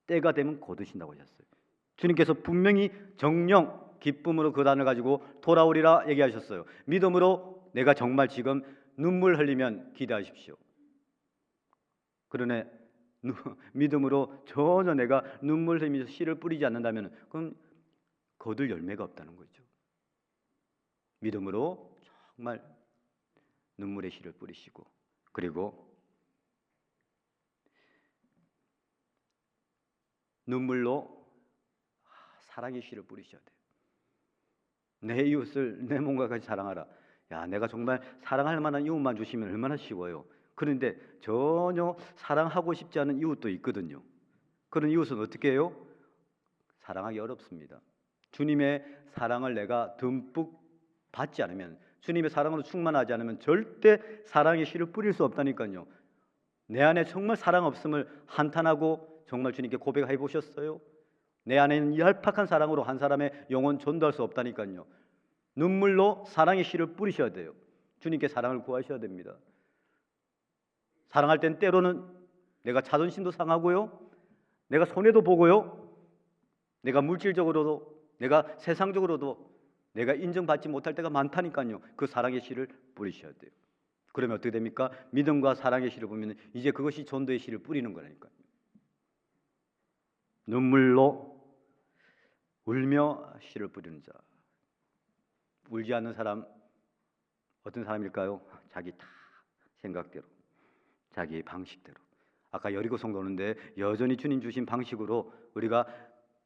때가 되면 거두신다고 하셨어요. 주님께서 분명히 정령 기쁨으로 그 단을 가지고 돌아오리라 얘기하셨어요. 믿음으로 내가 정말 지금 눈물 흘리면 기대하십시오. 그러네 믿음으로 전혀 내가 눈물 흘리면서 씨를 뿌리지 않는다면 그럼 거둘 열매가 없다는 거죠. 믿음으로 정말 눈물의 씨를 뿌리시고, 그리고 눈물로 사랑의 씨를 뿌리셔야 돼요. 내 이웃을 내 몸과 같이 사랑하라. 야, 내가 정말 사랑할 만한 이웃만 주시면 얼마나 쉬워요. 그런데 전혀 사랑하고 싶지 않은 이웃도 있거든요. 그런 이웃은 어떻게 해요? 사랑하기 어렵습니다. 주님의 사랑을 내가 듬뿍 받지 않으면, 주님의 사랑으로 충만하지 않으면 절대 사랑의 씨를 뿌릴 수 없다니까요. 내 안에 정말 사랑 없음을 한탄하고 정말 주님께 고백해 보셨어요? 내 안에는 얄팍한 사랑으로 한 사람의 영혼 전도할 수 없다니까요. 눈물로 사랑의 씨를 뿌리셔야 돼요. 주님께 사랑을 구하셔야 됩니다. 사랑할 땐 때로는 내가 자존심도 상하고요, 내가 손해도 보고요, 내가 물질적으로도, 내가 세상적으로도 내가 인정받지 못할 때가 많다니까요. 그 사랑의 씨를 뿌리셔야 돼요. 그러면 어떻게 됩니까? 믿음과 사랑의 씨를 보면 이제 그것이 전도의 씨를 뿌리는 거라니까요. 눈물로 울며 씨를 뿌리는 자, 울지 않는 사람 어떤 사람일까요? 자기 다 생각대로, 자기 방식대로. 아까 여리고 성 도는데 여전히 주님 주신 방식으로 우리가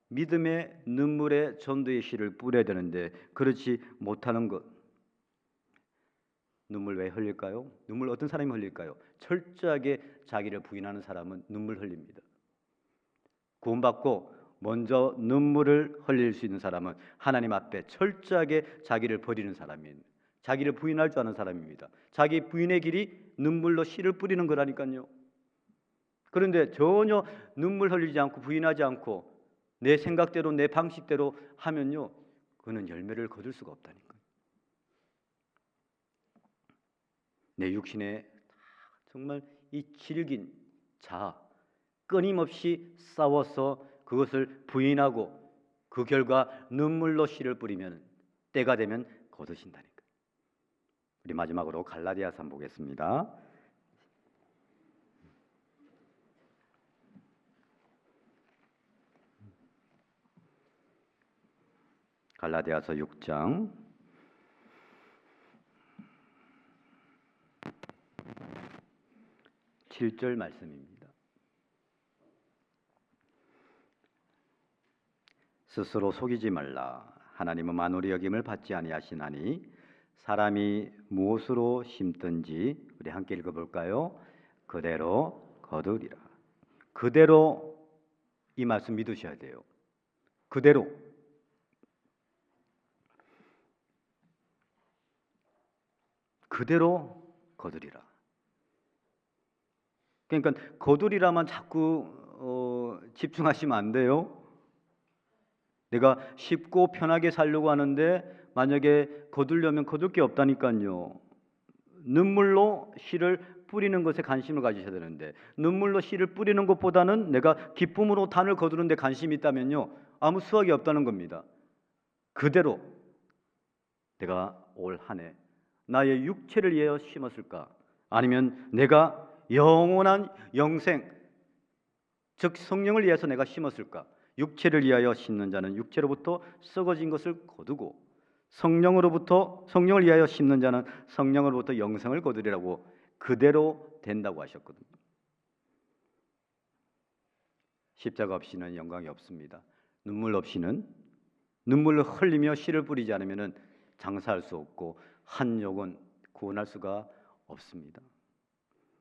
믿음의 눈물의 전도의 씨를 뿌려야 되는데 그렇지 못하는 것. 눈물 왜 흘릴까요? 눈물 어떤 사람이 흘릴까요? 철저하게 자기를 부인하는 사람은 눈물 흘립니다. 구원받고 먼저 눈물을 흘릴 수 있는 사람은 하나님 앞에 철저하게 자기를 버리는 사람입니다. 자기를 부인할 줄 아는 사람입니다. 자기 부인의 길이 눈물로 씨를 뿌리는 거라니까요. 그런데 전혀 눈물 흘리지 않고 부인하지 않고 내 생각대로 내 방식대로 하면요, 그는 열매를 거둘 수가 없다니까요. 내 육신에 정말 이 질긴 자아, 끊임없이 싸워서 그것을 부인하고 그 결과 눈물로 씨를 뿌리면 때가 되면 거두신다니까요. 우리 마지막으로 갈라디아서 한번 보겠습니다. 갈라디아서 6장 7절 말씀입니다. 스스로 속이지 말라. 하나님은 만홀의 여김을 받지 아니하시나니 사람이 무엇으로 심든지 우리 함께 읽어볼까요? 그대로 거두리라. 그대로 이 말씀 믿으셔야 돼요. 그대로. 그대로 거두리라. 그러니까 거두리라만 자꾸 집중하시면 안 돼요. 내가 쉽고 편하게 살려고 하는데 만약에 거두려면 거둘 게 없다니까요. 눈물로 씨를 뿌리는 것에 관심을 가지셔야 되는데 눈물로 씨를 뿌리는 것보다는 내가 기쁨으로 단을 거두는 데 관심이 있다면요, 아무 수확이 없다는 겁니다. 그대로 내가 올 한 해 나의 육체를 위하여 심었을까? 아니면 내가 영원한 영생, 즉 성령을 위해서 내가 심었을까? 육체를 위하여 심는 자는 육체로부터 썩어진 것을 거두고 성령을 위하여 심는 자는 성령으로부터 영생을 거두리라고 그대로 된다고 하셨거든요. 십자가 없이는 영광이 없습니다. 눈물 없이는, 눈물을 흘리며 씨를 뿌리지 않으면 장사할 수 없고 한 영혼 구원할 수가 없습니다.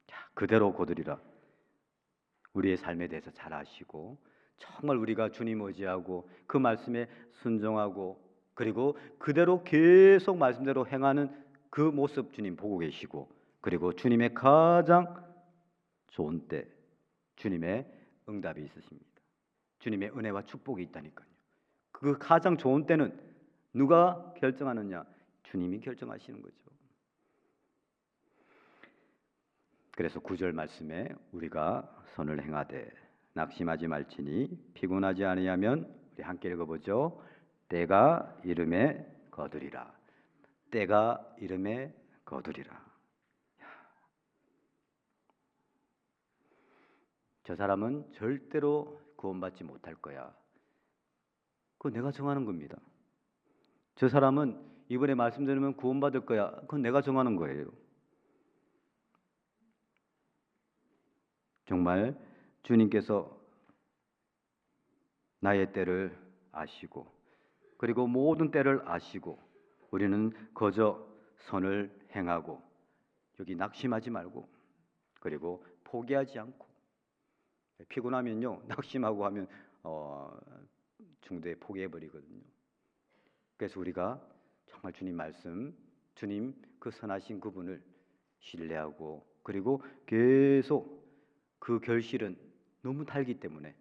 자, 그대로 거두리라. 우리의 삶에 대해서 잘 아시고 정말 우리가 주님 의지하고 그 말씀에 순종하고 그리고 그대로 계속 말씀대로 행하는 그 모습 주님 보고 계시고, 그리고 주님의 가장 좋은 때 주님의 응답이 있으십니다. 주님의 은혜와 축복이 있다니까요. 그 가장 좋은 때는 누가 결정하느냐? 주님이 결정하시는 거죠. 그래서 9절 말씀에 우리가 선을 행하되 낙심하지 말지니 피곤하지 아니하면, 우리 함께 읽어보죠. 때가 이름에 거두리라. 때가 이름에 거두리라. 저 사람은 절대로 구원받지 못할 거야. 그거 내가 정하는 겁니다. 저 사람은 이번에 말씀 들으면 구원받을 거야. 그건 내가 정하는 거예요. 정말 주님께서 나의 때를 아시고 그리고 모든 때를 아시고 우리는 거저 선을 행하고 여기 낙심하지 말고 그리고 포기하지 않고, 피곤하면요 낙심하고 하면 중도에 포기해버리거든요. 그래서 우리가 정말 주님 말씀, 주님 그 선하신 그분을 신뢰하고 그리고 계속 그 결실은 너무 달기 때문에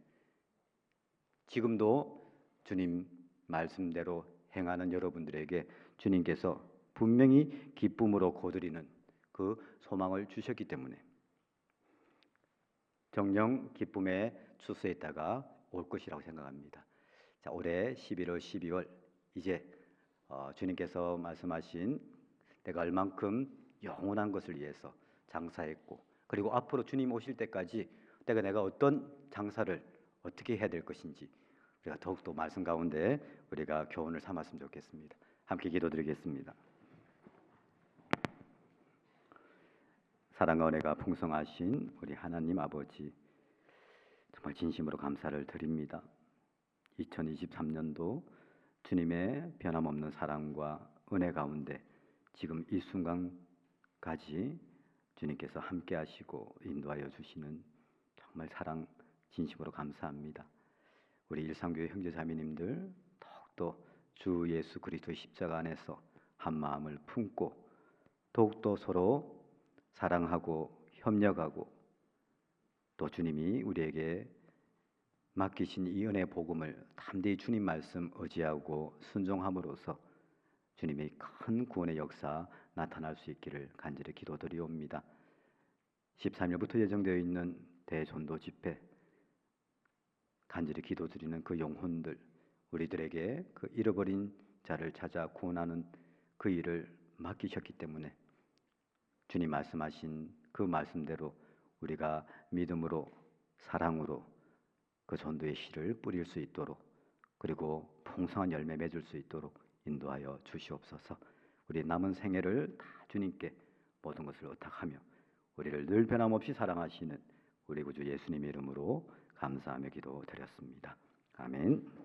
지금도 주님 말씀대로 행하는 여러분들에게 주님께서 분명히 기쁨으로 거두리는 그 소망을 주셨기 때문에 정녕 기쁨의 추수에 있다가 올 것이라고 생각합니다. 자, 올해 11월, 12월 이제 주님께서 말씀하신 내가 얼만큼 영원한 것을 위해서 장사했고 그리고 앞으로 주님 오실 때까지 내가 어떤 장사를 어떻게 해야 될 것인지 우리가 더욱더 말씀 가운데 우리가 교훈을 삼았으면 좋겠습니다. 함께 기도드리겠습니다. 사랑과 은혜가 풍성하신 우리 하나님 아버지, 정말 진심으로 감사를 드립니다. 2023년도 주님의 변함없는 사랑과 은혜 가운데 지금 이 순간까지 주님께서 함께 하시고 인도하여 주시는 정말 사랑 진심으로 감사합니다. 우리 일상교회 형제자매님들 더욱더 주 예수 그리스도의 십자가 안에서 한 마음을 품고 더욱더 서로 사랑하고 협력하고 또 주님이 우리에게 맡기신 이 은혜의 복음을 담대히 주님 말씀 의지하고 순종함으로써 주님의 큰 구원의 역사 나타날 수 있기를 간절히 기도드리옵니다. 13일부터 예정되어 있는 대전도 집회, 간절히 기도드리는 그 영혼들, 우리들에게 그 잃어버린 자를 찾아 구원하는 그 일을 맡기셨기 때문에 주님 말씀하신 그 말씀대로 우리가 믿음으로 사랑으로 그 전도의 씨를 뿌릴 수 있도록, 그리고 풍성한 열매 맺을 수 있도록 인도하여 주시옵소서. 우리 남은 생애를 다 주님께 모든 것을 의탁하며 우리를 늘 변함없이 사랑하시는 우리 구주 예수님의 이름으로 감사하며 기도드렸습니다. 아멘.